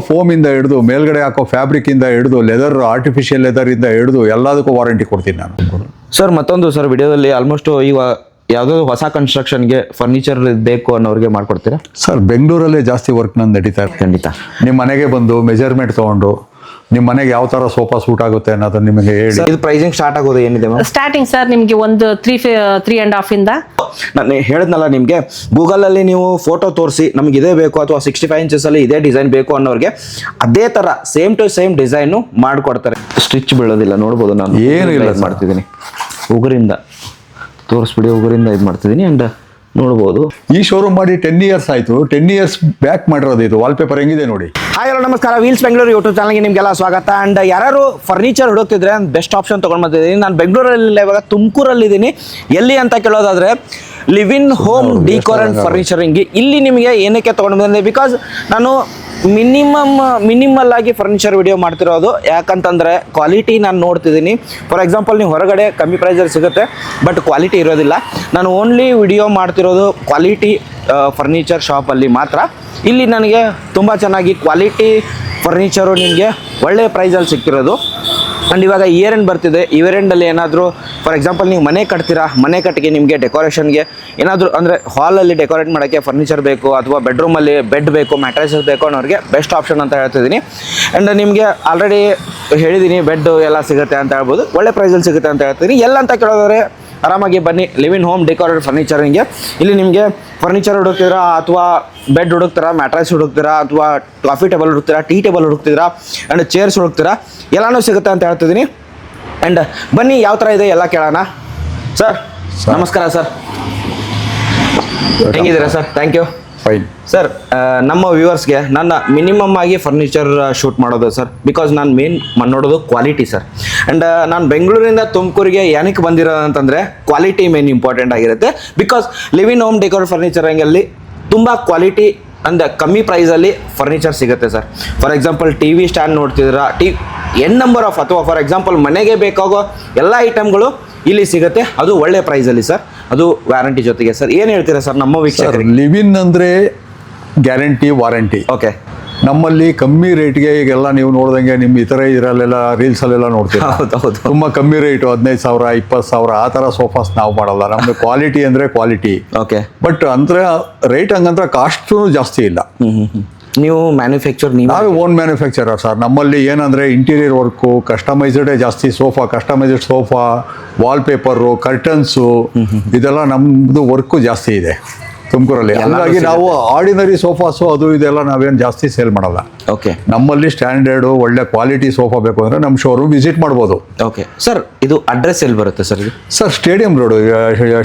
Foam ಇಂದ ಹಿಡಿದು ಮೇಲ್ಗಡೆ ಹಾಕೋ ಫ್ಯಾಬ್ರಿಕ್ ಇಂದ ಹಿಡಿದು ಲೆದರ್, ಆರ್ಟಿಫಿಷಿಯಲ್ ಲೆದರ್ ಇಂದ ಹಿಡಿದು ಎಲ್ಲದಕ್ಕೂ ವಾರಂಟಿ ಕೊಡ್ತೀನಿ ನಾನು. ಸರ್ ಮತ್ತೊಂದು ಸರ್ ವಿಡಿಯೋದಲ್ಲಿ ಆಲ್ಮೋಸ್ಟ್ ಈಗ ಯಾವುದೋ ಹೊಸ ಕನ್ಸ್ಟ್ರಕ್ಷನ್ಗೆ ಫರ್ನಿಚರ್ ಬೇಕು ಅನ್ನೋರಿಗೆ ಮಾಡ್ಕೊಡ್ತೀರಾ? ಸರ್ ಬೆಂಗಳೂರಲ್ಲೇ ಜಾಸ್ತಿ ವರ್ಕ್ ನಂದು ನಡೀತಾ ಇದೆ. ಖಂಡಿತ ನಿಮ್ಮ ಮನೆಗೆ ಬಂದು ಮೆಜರ್ಮೆಂಟ್ ತೊಗೊಂಡು ನಿಮ್ಮ ಮನೆಗೆ ಯಾವ ಥರ ಸೋಫಾ ಸೂಟ್ ಆಗುತ್ತೆ ಅನ್ನೋದನ್ನ ನಿಮಗೆ ಹೇಳಿ. ಇದು ಪ್ರೈಸಿಂಗ್ ಸ್ಟಾರ್ಟ್ ಆಗೋದು ಏನಿದೆ ಮ್ಯಾಮ್? ಸ್ಟಾರ್ಟಿಂಗ್ ಸರ್ ನಿಮಗೆ ಒಂದು 3.5 ಇಂದ. ನಾನು ಹೇಳಿದ್ನಲ್ಲ ನಿಮಗೆ, ಗೂಗಲಲ್ಲಿ ನೀವು ಫೋಟೋ ತೋರಿಸಿ ನಮ್ಗೆ ಇದೇ ಬೇಕು ಅಥವಾ 65 ಇಂಚಸಲ್ಲಿ ಇದೇ ಡಿಸೈನ್ ಬೇಕು ಅನ್ನೋರಿಗೆ ಅದೇ ಥರ ಸೇಮ್ ಟು ಸೇಮ್ ಡಿಸೈನು ಮಾಡಿಕೊಡ್ತಾರೆ. ಸ್ಟಿಚ್ ಬೀಳೋದಿಲ್ಲ, ನೋಡ್ಬೋದು. ನಾನು ಏನು ಇಲ್ಲ ಮಾಡ್ತಿದ್ದೀನಿ, ಉಗುರಿಂದ ತೋರಿಸ್ಬಿಡಿ, ಉಗುರಿಂದ ಇದು ಮಾಡ್ತಿದ್ದೀನಿ. ಆ್ಯಂಡ್ ನೋಡ್ಬೋದು ಈ ಶೋರೂಮ್ ಮಾಡಿ 10 ಇಯರ್ಸ್ ಆಯಿತು. 10 ಇಯರ್ಸ್ ಬ್ಯಾಕ್ ಮಾಡಿರೋದು ಇದು. ವಾಲ್ಪೇಪರ್ ಹೆಂಗಿದೆ ನೋಡಿ. ಹಾಯ್ ಹಲೋ ನಮಸ್ಕಾರ, ವೀಲ್ಸ್ ಬೆಂಗಳೂರು ಯೂಟ್ಯೂಬ್ ಚಾನಲ್ಗೆ ನಿಮಗೆಲ್ಲ ಸ್ವಾಗತ. ಆ್ಯಂಡ್ ಯಾರು ಫರ್ನಿಚರ್ ಹುಡುಕ್ತಿದ್ರೆ ಬೆಸ್ಟ್ ಆಪ್ಷನ್ ತೊಗೊಂಡು ಬಂದಿದ್ದೀನಿ. ನಾನು ಬೆಂಗಳೂರಲ್ಲಿ ಇವಾಗ ತುಮಕೂರಲ್ಲಿದ್ದೀನಿ. ಎಲ್ಲಿ ಅಂತ ಕೇಳೋದಾದರೆ ಲಿವಿನ್ ಹೋಮ್ ಡಿಕೋರ್ ಆ್ಯಂಡ್ ಫರ್ನಿಚರಿಂಗ್. ಇಲ್ಲಿ ನಿಮಗೆ ಏನಕ್ಕೆ ತೊಗೊಂಡು ಬಂದಿದೆ, ಬಿಕಾಸ್ ನಾನು ಮಿನಿಮಲ್ ಆಗಿ ಫರ್ನಿಚರ್ ವಿಡಿಯೋ ಮಾಡ್ತಿರೋದು. ಯಾಕಂತಂದರೆ ಕ್ವಾಲಿಟಿ ನಾನು ನೋಡ್ತಿದ್ದೀನಿ. ಫಾರ್ ಎಕ್ಸಾಂಪಲ್ ನೀವು ಹೊರಗಡೆ ಕಮ್ಮಿ ಪ್ರೈಸಲ್ಲಿ ಸಿಗುತ್ತೆ, ಬಟ್ ಕ್ವಾಲಿಟಿ ಇರೋದಿಲ್ಲ. ನಾನು ಓನ್ಲಿ ವಿಡಿಯೋ ಮಾಡ್ತಿರೋದು ಕ್ವಾಲಿಟಿ ಫರ್ನಿಚರ್ ಶಾಪಲ್ಲಿ ಮಾತ್ರ. ಇಲ್ಲಿ ನನಗೆ ತುಂಬ ಚೆನ್ನಾಗಿ ಕ್ವಾಲಿಟಿ ಫರ್ನಿಚರು ನಿಮಗೆ ಒಳ್ಳೆಯ ಪ್ರೈಸಲ್ಲಿ ಸಿಗ್ತಿರೋದು. ಆ್ಯಂಡ್ ಇವಾಗ ಇಯರ್ ಎಂಡ್ ಬರ್ತಿದೆ. ಇಯರ್ ಎಂಡಲ್ಲಿ ಏನಾದರೂ ಫಾರ್ ಎಕ್ಸಾಂಪಲ್ ನೀವು ಮನೆ ಕಟ್ತೀರಾ, ಮನೆ ಕಟ್ಟಿಗೆ ನಿಮಗೆ ಡೆಕೋರೇಷನ್ಗೆ ಏನಾದರೂ ಅಂದರೆ ಹಾಲಲ್ಲಿ ಡೆಕೋರೇಟ್ ಮಾಡೋಕ್ಕೆ ಫರ್ನಿಚರ್ ಬೇಕು, ಅಥವಾ ಬೆಡ್ರೂಮಲ್ಲಿ ಬೆಡ್ ಬೇಕು, ಮ್ಯಾಟ್ರೆಸಸ್ ಬೇಕು ಅನ್ನೋರಿಗೆ ಬೆಸ್ಟ್ ಆಪ್ಷನ್ ಅಂತ ಹೇಳ್ತಿದ್ದೀನಿ. ಆ್ಯಂಡ್ ನಿಮಗೆ ಆಲ್ರೆಡಿ ಹೇಳಿದ್ದೀನಿ ಬೆಡ್ ಎಲ್ಲ ಸಿಗುತ್ತೆ ಅಂತ ಹೇಳ್ಬೋದು, ಒಳ್ಳೆ ಪ್ರೈಸಲ್ಲಿ ಸಿಗುತ್ತೆ ಅಂತ ಹೇಳ್ತೀನಿ. ಎಲ್ಲ ಅಂತ ಕೇಳೋದಾದ್ರೆ ಆರಾಮಾಗಿ ಬನ್ನಿ ಲಿವಿನ್ ಹೋಮ್ ಡೆಕೋರೇಟ್ ಫರ್ನಿಚರಿಂಗ್ಗೆ. ಇಲ್ಲಿ ನಿಮಗೆ ಫರ್ನಿಚರ್ ಹುಡುಕ್ತೀರಾ, ಅಥವಾ ಬೆಡ್ ಹುಡುಕ್ತೀರಾ, ಮ್ಯಾಟ್ರೆಸ್ ಹುಡುಕ್ತೀರಾ, ಅಥವಾ ಕಾಫಿ ಟೇಬಲ್ ಹುಡುಕ್ತೀರಾ, ಟೀ ಟೇಬಲ್ ಹುಡುಕ್ತೀರಾ, ಆ್ಯಂಡ್ ಚೇರ್ಸ್ ಹುಡುಕ್ತೀರಾ, ಎಲ್ಲನೂ ಸಿಗುತ್ತೆ ಅಂತ ಹೇಳ್ತಿದ್ದೀನಿ. ಆ್ಯಂಡ್ ಬನ್ನಿ ಯಾವ ಥರ ಇದೆ ಎಲ್ಲ ಕೇಳೋಣ. ಸರ್ ನಮಸ್ಕಾರ ಸರ್, ಹೆಂಗಿದ್ದೀರಾ sir? Thank you. Fine sir. ನಮ್ಮ ವ್ಯೂವರ್ಸ್ಗೆ ನನ್ನ ಮಿನಿಮಮ್ ಆಗಿ ಫರ್ನಿಚರ್ ಶೂಟ್ ಮಾಡೋದು ಸರ್, ಬಿಕಾಸ್ ನಾನು ಮೇನ್ ನೋಡೋದು ಕ್ವಾಲಿಟಿ ಸರ್. ಆ್ಯಂಡ್ ನಾನು ಬೆಂಗಳೂರಿಂದ ತುಮಕೂರಿಗೆ ಏನಕ್ಕೆ ಬಂದಿರೋದು ಅಂತಂದರೆ ಕ್ವಾಲಿಟಿ ಮೇನ್ ಇಂಪಾರ್ಟೆಂಟ್ ಆಗಿರುತ್ತೆ. ಬಿಕಾಸ್ ಲಿವಿನ್ ಹೋಮ್ ಡೆಕೋರ್ ಫರ್ನಿಚರಿಂಗಲ್ಲಿ ತುಂಬ ಕ್ವಾಲಿಟಿ ಅಂದರೆ ಕಮ್ಮಿ ಪ್ರೈಸಲ್ಲಿ ಫರ್ನಿಚರ್ ಸಿಗುತ್ತೆ sir. For example T V stand ನೋಡ್ತಿದ್ದೀರಾ, ನಂಬರ್ ಆಫ್, ಅಥವಾ ಫಾರ್ ಎಕ್ಸಾಂಪಲ್ ಮನೆಗೆ ಬೇಕಾಗೋ ಎಲ್ಲ ಐಟಮ್ಗಳು ಇಲ್ಲಿ ಸಿಗುತ್ತೆ. ಅದು ಒಳ್ಳೆ ಪ್ರೈಸಲ್ಲಿ ಸರ್, ಅದು ವ್ಯಾರಂಟಿ ಜೊತೆಗೆ. ಸರ್ ಏನು ಹೇಳ್ತೀರಾ ಸರ್ ನಮ್ಮ ವೀಕ್ಷಕರಿಗೆ? ಲಿವಿನ್ ಅಂದರೆ ಗ್ಯಾರಂಟಿ, ವಾರಂಟಿ. ಓಕೆ. ನಮ್ಮಲ್ಲಿ ಕಮ್ಮಿ ರೇಟ್ಗೆ ಈಗೆಲ್ಲ ನೀವು ನೋಡ್ದಂಗೆ ನಿಮ್ಮ ಇದರಲ್ಲೆಲ್ಲ ರೀಲ್ಸಲ್ಲೆಲ್ಲ ನೋಡ್ತೀರಾ. ಹೌದು. ತುಂಬ ಕಮ್ಮಿ ರೇಟು, 15,000 20,000 ಆ ಥರ ಸೋಫಾಸ್ ನಾವು ಮಾಡಲ್ಲ. ನಮ್ಮದು ಕ್ವಾಲಿಟಿ ಅಂದರೆ ಕ್ವಾಲಿಟಿ. ಓಕೆ. ಬಟ್ ಅಂದರೆ ರೇಟ್ ಹಂಗಂದ್ರೆ ಕಾಸ್ಟೂ ಜಾಸ್ತಿ ಇಲ್ಲ. ನೀವು ಮ್ಯಾನುಫ್ಯಾಕ್ಚರ್ ನಾವೇ ಓನ್ ಮ್ಯಾನುಫ್ಯಾಕ್ಚರರ್ ಸರ್. ನಮ್ಮಲ್ಲಿ ಏನಂದರೆ ಇಂಟೀರಿಯರ್ ವರ್ಕು ಕಸ್ಟಮೈಸ್ಡೇ ಜಾಸ್ತಿ. ಕಸ್ಟಮೈಸ್ಡ್ ಸೋಫಾ, ವಾಲ್ಪೇಪರು, ಕರ್ಟನ್ಸು, ಇದೆಲ್ಲ ನಮ್ಮದು ವರ್ಕು ಜಾಸ್ತಿ ಇದೆ ತುಮಕೂರಲ್ಲಿ. ಹಾಗಾಗಿ ನಾವು ಆರ್ಡಿನರಿ ಸೋಫಾಸು ಅದು ಇದೆಲ್ಲ ನಾವೇನು ಜಾಸ್ತಿ ಸೇಲ್ ಮಾಡಲ್ಲ. ಓಕೆ. ನಮ್ಮಲ್ಲಿ ಸ್ಟ್ಯಾಂಡರ್ಡು ಒಳ್ಳೆ ಕ್ವಾಲಿಟಿ ಸೋಫಾ ಬೇಕು ಅಂದರೆ ನಮ್ಮ ಶೋರೂಮ್ ವಿಸಿಟ್ ಮಾಡ್ಬೋದು. ಓಕೆ ಸರ್, ಇದು ಅಡ್ರೆಸ್ ಎಲ್ಲಿ ಬರುತ್ತೆ ಸರ್? ಇದು sir stadium road,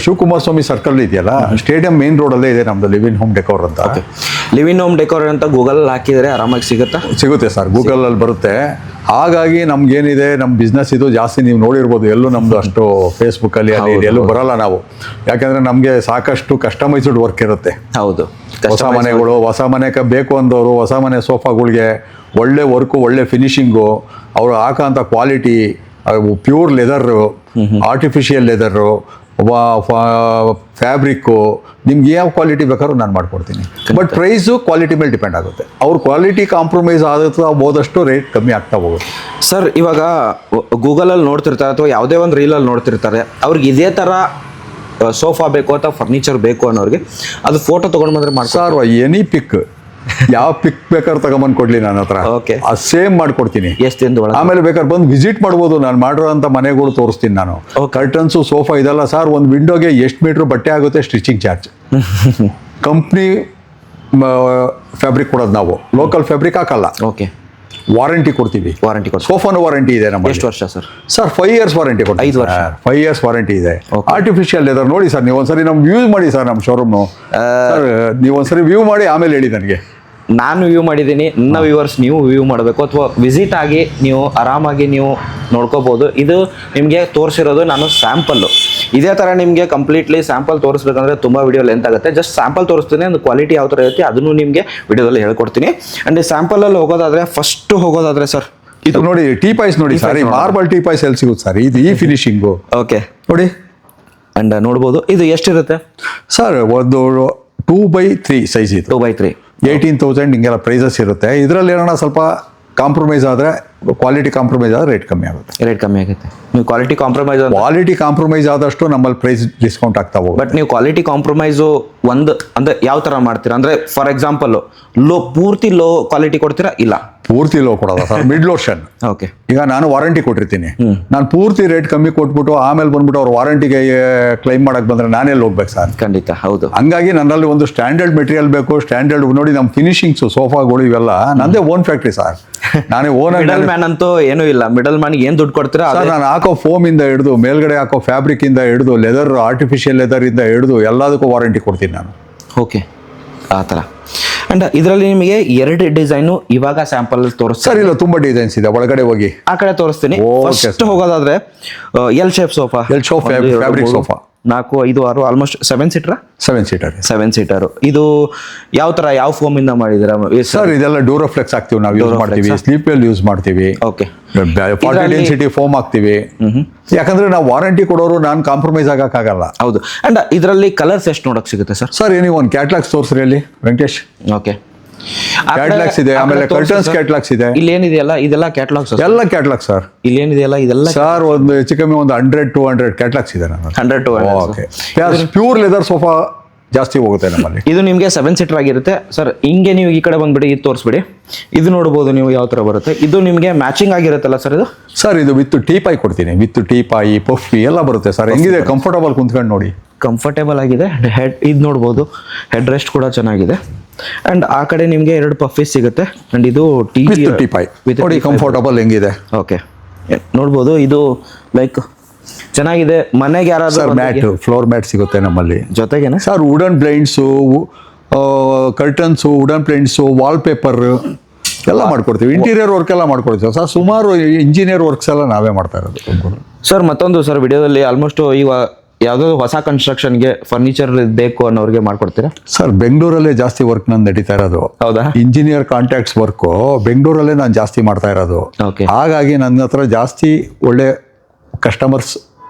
Shivakumara Swami circle ಇದೆಯಲ್ಲ, ಸ್ಟೇಡಿಯಂ ಮೇನ್ ರೋಡಲ್ಲೇ ಇದೆ ನಮ್ಮದು ಲಿವಿನ್ ಹೋಮ್ ಡೆಕೋರ್ ಅಂತ. ಲಿವಿನ್ ಹೋಮ್ ಡೆಕೋರ್ ಅಂತ ಗೂಗಲ್ ಹಾಕಿದರೆ ಆರಾಮಾಗಿ ಸಿಗುತ್ತೆ ಸರ್, ಗೂಗಲಲ್ಲಿ ಬರುತ್ತೆ. ಹಾಗಾಗಿ ನಮ್ಗೇನಿದೆ, ನಮ್ಮ ಬಿಸ್ನೆಸ್ ಇದು ಜಾಸ್ತಿ ನೀವು ನೋಡಿರ್ಬೋದು. ಎಲ್ಲೂ ನಮ್ಮದು ಅಷ್ಟು ಫೇಸ್ಬುಕ್ಕಲ್ಲಿ ಅಲ್ಲಿ ಎಲ್ಲೂ ಬರಲ್ಲ ನಾವು. ಯಾಕೆಂದರೆ ನಮಗೆ ಸಾಕಷ್ಟು ಕಸ್ಟಮೈಸ್ಡ್ ವರ್ಕ್ ಇರುತ್ತೆ. ಹೌದು. ಹೊಸ ಮನೆಗಳು, ಹೊಸ ಮನೆಗೆ ಬೇಕು ಅಂದವರು ಹೊಸ ಮನೆ ಸೋಫಾಗಳಿಗೆ ಒಳ್ಳೆ ವರ್ಕು, ಒಳ್ಳೆ ಫಿನಿಶಿಂಗು, ಅವರು ಹಾಕೋಂಥ quality, pure leather, artificial leather, fabric, ನಿಮ್ಗೆ ಯಾವ ಕ್ವಾಲಿಟಿ ಬೇಕಾದ್ರೂ ನಾನು ಮಾಡ್ಕೊಡ್ತೀನಿ. ಬಟ್ ಪ್ರೈಸು ಕ್ವಾಲಿಟಿ ಮೇಲೆ ಡಿಪೆಂಡ್ ಆಗುತ್ತೆ. ಅವ್ರ ಕ್ವಾಲಿಟಿ ಕಾಂಪ್ರಮೈಸ್ ಆಗುತ್ತಾ ಹೋದಷ್ಟು ರೇಟ್ ಕಮ್ಮಿ ಆಗ್ತಾ ಹೋಗುತ್ತೆ ಸರ್. ಇವಾಗ ಗೂಗಲಲ್ಲಿ ನೋಡ್ತಿರ್ತಾರೆ ಅಥವಾ ಯಾವುದೇ ಒಂದು ರೀಲಲ್ಲಿ ನೋಡ್ತಿರ್ತಾರೆ, ಅವ್ರಿಗೆ ಇದೇ ಥರ ಸೋಫಾ ಬೇಕು ಅಥವಾ ಫರ್ನಿಚರ್ ಬೇಕು ಅನ್ನೋರಿಗೆ ಅದು ಫೋಟೋ ತೊಗೊಂಡು ಬಂದರೆ ಮಾಡಿ ಸರ್. ಎನಿ ಪಿಕ್, ಯಾವ ಪಿಕ್ ಬೇಕಾದ್ರೆ ತಗೊಂಬಂದು ಕೊಡ್ಲಿ ನನ್ನ ಹತ್ರ. ಓಕೆ. ಆ ಸೇಮ್ ಮಾಡ್ಕೊಡ್ತೀನಿ. ಎಷ್ಟು ದಿನದ ಆಮೇಲೆ ಬೇಕಾದ್ರೆ ಬಂದು ವಿಸಿಟ್ ಮಾಡ್ಬೋದು. ನಾನು ಮಾಡಿರೋಂಥ ಮನೆಗಳು ತೋರಿಸ್ತೀನಿ ನಾನು. ಕರ್ಟನ್ಸು, ಸೋಫಾ ಇದೆಲ್ಲ ಸರ್, ಒಂದು ವಿಂಡೋಗೆ ಎಷ್ಟು ಮೀಟ್ರ್ ಬಟ್ಟೆ ಆಗುತ್ತೆ, ಸ್ಟಿಚಿಂಗ್ ಚಾರ್ಜ್. ಕಂಪ್ನಿ ಫ್ಯಾಬ್ರಿಕ್ ಕೊಡೋದು ನಾವು, ಲೋಕಲ್ ಫ್ಯಾಬ್ರಿಕ್ ಹಾಕಲ್ಲ. ಓಕೆ. ವಾರಂಟಿ ಕೊಡ್ತೀವಿ. ವಾರಂಟಿ ಕೊಡ್ತೀವಿ. ಸೋಫಾನು ವಾರಂಟಿ ಇದೆ ನಮ್ಮ. ಎಷ್ಟು ವರ್ಷ ಸರ್? ಸರ್ 5 ಇಯರ್ಸ್ ವಾರಂಟಿ ಕೊಡ್ತೀವಿ. 5 ವರ್ಷ 5 ಇಯರ್ಸ್ ವಾರಂಟಿ ಇದೆ. ಆರ್ಟಿಫಿಷಿಯಲ್ ಲೆದರ್ ನೋಡಿ ಸರ್, ನೀವು ಒಂದ್ಸರಿ ನಮ್ಗೆ ಯೂಸ್ ಮಾಡಿ ಸರ್, ನಮ್ಮ ಶೋರೂಮ್ನು. ಸರ್ ನೀವು ಒಂದ್ಸರಿ ವ್ಯೂ ಮಾಡಿ ಆಮೇಲೆ ಹೇಳಿ ನನಗೆ. ನಾನು ವ್ಯೂ ಮಾಡಿದ್ದೀನಿ, ನನ್ನ ವ್ಯೂವರ್ಸ್ ನೀವು ವ್ಯೂ ಮಾಡಬೇಕು, ಅಥವಾ ವಿಸಿಟ್ ಆಗಿ ನೀವು ಆರಾಮಾಗಿ ನೀವು ನೋಡ್ಕೋಬೋದು. ಇದು ನಿಮಗೆ ತೋರಿಸಿರೋದು ನಾನು ಸ್ಯಾಂಪಲ್ಲು. ಇದೇ ಥರ ನಿಮಗೆ ಕಂಪ್ಲೀಟ್ಲಿ ಸ್ಯಾಂಪಲ್ ತೋರಿಸ್ಬೇಕಂದ್ರೆ ತುಂಬ ವಿಡಿಯೋ ಲೆಂತ್ ಆಗುತ್ತೆ. ಜಸ್ಟ್ ಸ್ಯಾಂಪಲ್ ತೋರಿಸ್ತೀನಿ, ಒಂದು ಕ್ವಾಲಿಟಿ ಯಾವ ಥರ ಇರುತ್ತೆ ಅದನ್ನು ನಿಮಗೆ ವಿಡಿಯೋದಲ್ಲಿ ಹೇಳ್ಕೊಡ್ತೀನಿ. ಆ್ಯಂಡ್ ಈ ಸ್ಯಾಂಪಲಲ್ಲಿ ಹೋಗೋದಾದರೆ ಸರ್, ಇದು ನೋಡಿ ಟೀ ಪಾಯ್ಸ್ ನೋಡಿ ಸರ್, ಮಾರ್ಬಲ್ ಟೀ ಪಾಯ್ಸ್ ಎಲ್ಲಿ ಸಿಗುತ್ತೆ ಸರ್? ಇದು ಈ ಫಿನಿಶಿಂಗು. ಓಕೆ ನೋಡಿ. ಆ್ಯಂಡ್ ನೋಡ್ಬೋದು ಇದು ಎಷ್ಟಿರುತ್ತೆ ಸರ್? ಒಂದು 2x3 ಸೈಜ್ ಇದು. 2x3 18,000 ಹಿಂಗೆಲ್ಲ ಪ್ರೈಸಸ್ ಇರುತ್ತೆ. ಇದರಲ್ಲಿ ಏನೋ ಸ್ವಲ್ಪ ಕಾಂಪ್ರಮೈಸ್ ಆದರೆ, ಕ್ವಾಲಿಟಿ ಕಾಂಪ್ರಮೈಸ್ ಆದರೆ ರೇಟ್ ಕಮ್ಮಿ ಆಗುತ್ತೆ. ರೇಟ್ ಕಮ್ಮಿ ಆಗುತ್ತೆ. ನೀವು ಕ್ವಾಲಿಟಿ ಕಾಂಪ್ರಮೈಸ್ ಆದಷ್ಟು ನಮ್ಮಲ್ಲಿ ಪ್ರೈಸ್ ಡಿಸ್ಕೌಂಟ್ ಆಗ್ತಾ ಹೋಗುತ್ತೆ. ಬಟ್ ನೀವು ಕ್ವಾಲಿಟಿ ಕಾಂಪ್ರಮೈಸು ಅಂದರೆ ಯಾವ ಥರ ಮಾಡ್ತೀರಾ ಅಂದರೆ ಫಾರ್ ಎಕ್ಸಾಂಪಲ್ ಪೂರ್ತಿ ಲೋ ಕ್ವಾಲಿಟಿ ಕೊಡ್ತೀರಾ? ಇಲ್ಲ, ಪೂರ್ತಿ ಲೋ ಕೊಡೋಲ್ಲ ಸರ್, ಮಿಡ್ ಲೋಷನ್. ಓಕೆ. ಈಗ ನಾನು ವಾರಂಟಿ ಕೊಟ್ಟಿರ್ತೀನಿ, ನಾನು ಪೂರ್ತಿ ರೇಟ್ ಕಮ್ಮಿ ಕೊಟ್ಬಿಟ್ಟು ಆಮೇಲೆ ಬಂದ್ಬಿಟ್ಟು ಅವ್ರು ವಾರಂಟಿಗೆ ಕ್ಲೈಮ್ ಮಾಡಕ್ ಬಂದ್ರೆ ನಾನೆಲ್ಲಿ ಹೋಗ್ಬೇಕು ಸರ್? ಖಂಡಿತ ಹೌದು. ಹಂಗಾಗಿ ನನ್ನಲ್ಲಿ ಒಂದು ಸ್ಟ್ಯಾಂಡರ್ಡ್ ಮೆಟೀರಿಯಲ್ ಬೇಕು. ಸ್ಟ್ಯಾಂಡರ್ಡ್ ನೋಡಿ, ನಮ್ಮ ಫಿನಿಶಿಂಗ್ಸು ಸೋಫಾಗಳು ಇವೆಲ್ಲ ನಂದೇ ಓನ್ ಫ್ಯಾಕ್ಟ್ರಿ ಸರ್. ನಾನೇ ಓನ್. ಮಿಡಲ್ ಮ್ಯಾನ್ ಅಂತೂ ಏನೂ ಇಲ್ಲ. ಮಿಡಲ್ ಮ್ಯಾನ್ ಏನು ದುಡ್ಡು ಕೊಡ್ತೀರಾ? ನಾನು ಹಾಕೋ ಫೋಮ್ ಇಂದ ಹಿಡಿದು ಮೇಲ್ಗಡೆ ಹಾಕೋ ಫ್ಯಾಬ್ರಿಕ್ ಇಂದ ಹಿಡಿದು ಲೆದರ್, ಆರ್ಟಿಫಿಷಿಯಲ್ ಲೆದರ್ ಇಂದ ಹಿಡಿದು ಎಲ್ಲದಕ್ಕೂ ವಾರಂಟಿ ಕೊಡ್ತೀನಿ ನಾನು. ಓಕೆ, ಆ ಥರ. ಅಂಡ್ ಇದರಲ್ಲಿ ನಿಮಗೆ 2 ಡಿಸೈನು ಇವಾಗ ಸ್ಯಾಂಪಲ್ ತೋರಿಸ್ತಾರೆ ಸರ್. ಇಲ್ಲ, ತುಂಬಾ ಡಿಸೈನ್ಸ್ ಇದೆ, ಒಳಗಡೆ ಹೋಗಿ ಆ ಕಡೆ ತೋರಿಸ್ತೀನಿ. ಫಸ್ಟ್ ಹೋಗೋದಾದ್ರೆ L shape sofa. Fabric sofa 4, 5, 6 almost 7 seater. 7 seater. ಇದು ಯಾವ ತರ, ಯಾವ ಫೋಮ್ ಇಂದ ಮಾಡಿದಿರಾ ಸರ್? ಇದೆಲ್ಲ ಡೂರೋಫ್ಲೆಕ್ಸ್ ಹಾಕ್ತಿವಿ ನಾವು, ಯೂಸ್ ಮಾಡ್ತೀವಿ. ಸ್ಲೀಪ್ ವೆಲ್ ಯೂಸ್ ಮಾಡ್ತೀವಿ. ಓಕೆ. 40 ಡೆನ್ಸಿಟಿ ಫೋಮ್ ಹಾಕ್ತಿವಿ. ಯಾಕಂದ್ರೆ ನಾವು ವಾರಂಟಿ ಕೊಡೋರು, ನಾನು ಕಾಂಪ್ರಮೈಸ್ ಆಗಕ್ಕಾಗಲ್ಲ. ಹೌದು. ಅಂಡ್ ಇದರಲ್ಲಿ ಕಲರ್ಸ್ ಎಷ್ಟು ನೋಡಕ್ ಸಿಗುತ್ತೆ ಸರ್? ಸರ್, ನೀವು ಒಂದು ಕ್ಯಾಟ್ಲಾಗ್ಸ್ ತೋರಿಸ್ರಿ ಅಲ್ಲಿ ವೆಂಕಟೇಶ್. ಓಕೆ. ಕ್ಯಾಟ್ಲಾಗ್ಸ್ ಇದೆ, ಆಮೇಲೆ ಕರ್ಟನ್ಸ್ ಕ್ಯಾಟ್ಲಾಗ್ಸ್ ಇದೆ. ಇಲ್ಲಿ ಏನಿದೆಯಲ್ಲ ಇದೆಲ್ಲ ಕ್ಯಾಟ್ಲಾಗ್ಸ್? ಎಲ್ಲ ಕ್ಯಾಟ್ಲಾಗ್ ಸರ್. ಇಲ್ಲಿ ಏನಿದೆಯಲ್ಲ ಇದೆಲ್ಲ ಸರ್, ಒಂದು ಹೆಚ್ಚು ಕಮ್ಮಿ ಒಂದು 100-200 ಕ್ಯಾಟ್ಲಾಗ್ಸ್ ಇದೆ ನನ್ನ. 100-200. ಓಕೆ. ಪ್ಯೂರ್ ಲೆದರ್ ಸೋಫಾ ಜಾಸ್ತಿ ಹೋಗುತ್ತೆ ನಮ್ಮಲ್ಲಿ. ಇದು ನಿಮಗೆ 7 ಸೀಟರ್ ಆಗಿರುತ್ತೆ ಸರ್. ಹಿಂಗೆ ನೀವು ಈ ಕಡೆ ಬಂದ್ಬಿಡಿ, ಇದು ತೋರಿಸ್ಬಿಡಿ. ಇದು ನೋಡ್ಬೋದು ನೀವು ಯಾವ ತರ ಬರುತ್ತೆ. ಇದು ನಿಮಗೆ ಮ್ಯಾಚಿಂಗ್ ಆಗಿರುತ್ತಲ್ಲ ಸರ್ ಇದು? ಸರ್, ಇದು ವಿತ್ ಟೀಪಾಯಿ ಕೊಡ್ತೀನಿ. ವಿತ್ ಟೀಪಾಯಿ, ಪಫಿ ಎಲ್ಲ ಬರುತ್ತೆ ಸರ್. ಹೆಂಗಿದೆ? ಕಂಫರ್ಟಬಲ್ ಕುಂತ್ಕೊಂಡು ನೋಡಿ. ಕಂಫರ್ಟೇಬಲ್ ಆಗಿದೆ. ಹೆಡ್ ಇದು ನೋಡ್ಬೋದು, ಹೆಡ್ ರೆಸ್ಟ್ ಕೂಡ ಚೆನ್ನಾಗಿದೆ. ಅಂಡ್ ಆ ಕಡೆ ನಿಮಗೆ 2 ಪಫೀಸ್ ಸಿಗುತ್ತೆ. ಅಂಡ್ ಇದು ಟೀಪಾಯಿ ನೋಡಿ, ಕಂಫರ್ಟಬಲ್ ಹೆಂಗಿದೆ. ಓಕೆ, ನೋಡ್ಬೋದು. ಇದು ಲೈಕ್ ಚೆನ್ನಾಗಿದೆ. ಮನೆಗೆ ಯಾರಾದ್ರೂ ಮ್ಯಾಟ್, ಫ್ಲೋರ್ ಮ್ಯಾಟ್ ಸಿಗುತ್ತೆ ನಮ್ಮಲ್ಲಿ. ಜೊತೆಗೇನೆ sir, wooden blinds, curtains, wooden blinds, wall paper ಎಲ್ಲ ಮಾಡ್ಕೊಡ್ತೀವಿ. ಇಂಟೀರಿಯರ್ ವರ್ಕ್ ಎಲ್ಲ ಮಾಡ್ಕೊಡ್ತೀವಿ ಸರ್. ಸುಮಾರು ಇಂಜಿನಿಯರ್ ವರ್ಕ್ಸ್ ಎಲ್ಲ ನಾವೇ ಮಾಡ್ತಾ ಇರೋದು ಸರ್. ಮತ್ತೊಂದು ಸರ್, ವಿಡಿಯೋದಲ್ಲಿ ಆಲ್ಮೋಸ್ಟ್ ಈಗ ಯಾವುದೋ ಹೊಸ ಕನ್ಸ್ಟ್ರಕ್ಷನ್ಗೆ ಫರ್ನಿಚರ್ ಬೇಕು ಅನ್ನೋರಿಗೆ ಮಾಡ್ಕೊಡ್ತೀರಾ ಸರ್? ಬೆಂಗಳೂರಲ್ಲೇ ಜಾಸ್ತಿ ವರ್ಕ್ ನಾನು ನಡೀತಾ ಇರೋದು. ಹೌದಾ? ಇಂಜಿನಿಯರ್ ಕಾಂಟ್ಯಾಕ್ಟ್ಸ್ ವರ್ಕು ಬೆಂಗಳೂರಲ್ಲೇ ನಾನು ಜಾಸ್ತಿ ಮಾಡ್ತಾ ಇರೋದು. ಓಕೆ. ಹಾಗಾಗಿ ನನ್ನ ಹತ್ರ ಜಾಸ್ತಿ ಒಳ್ಳೆ ಕಸ್ಟಮರ್ಸ್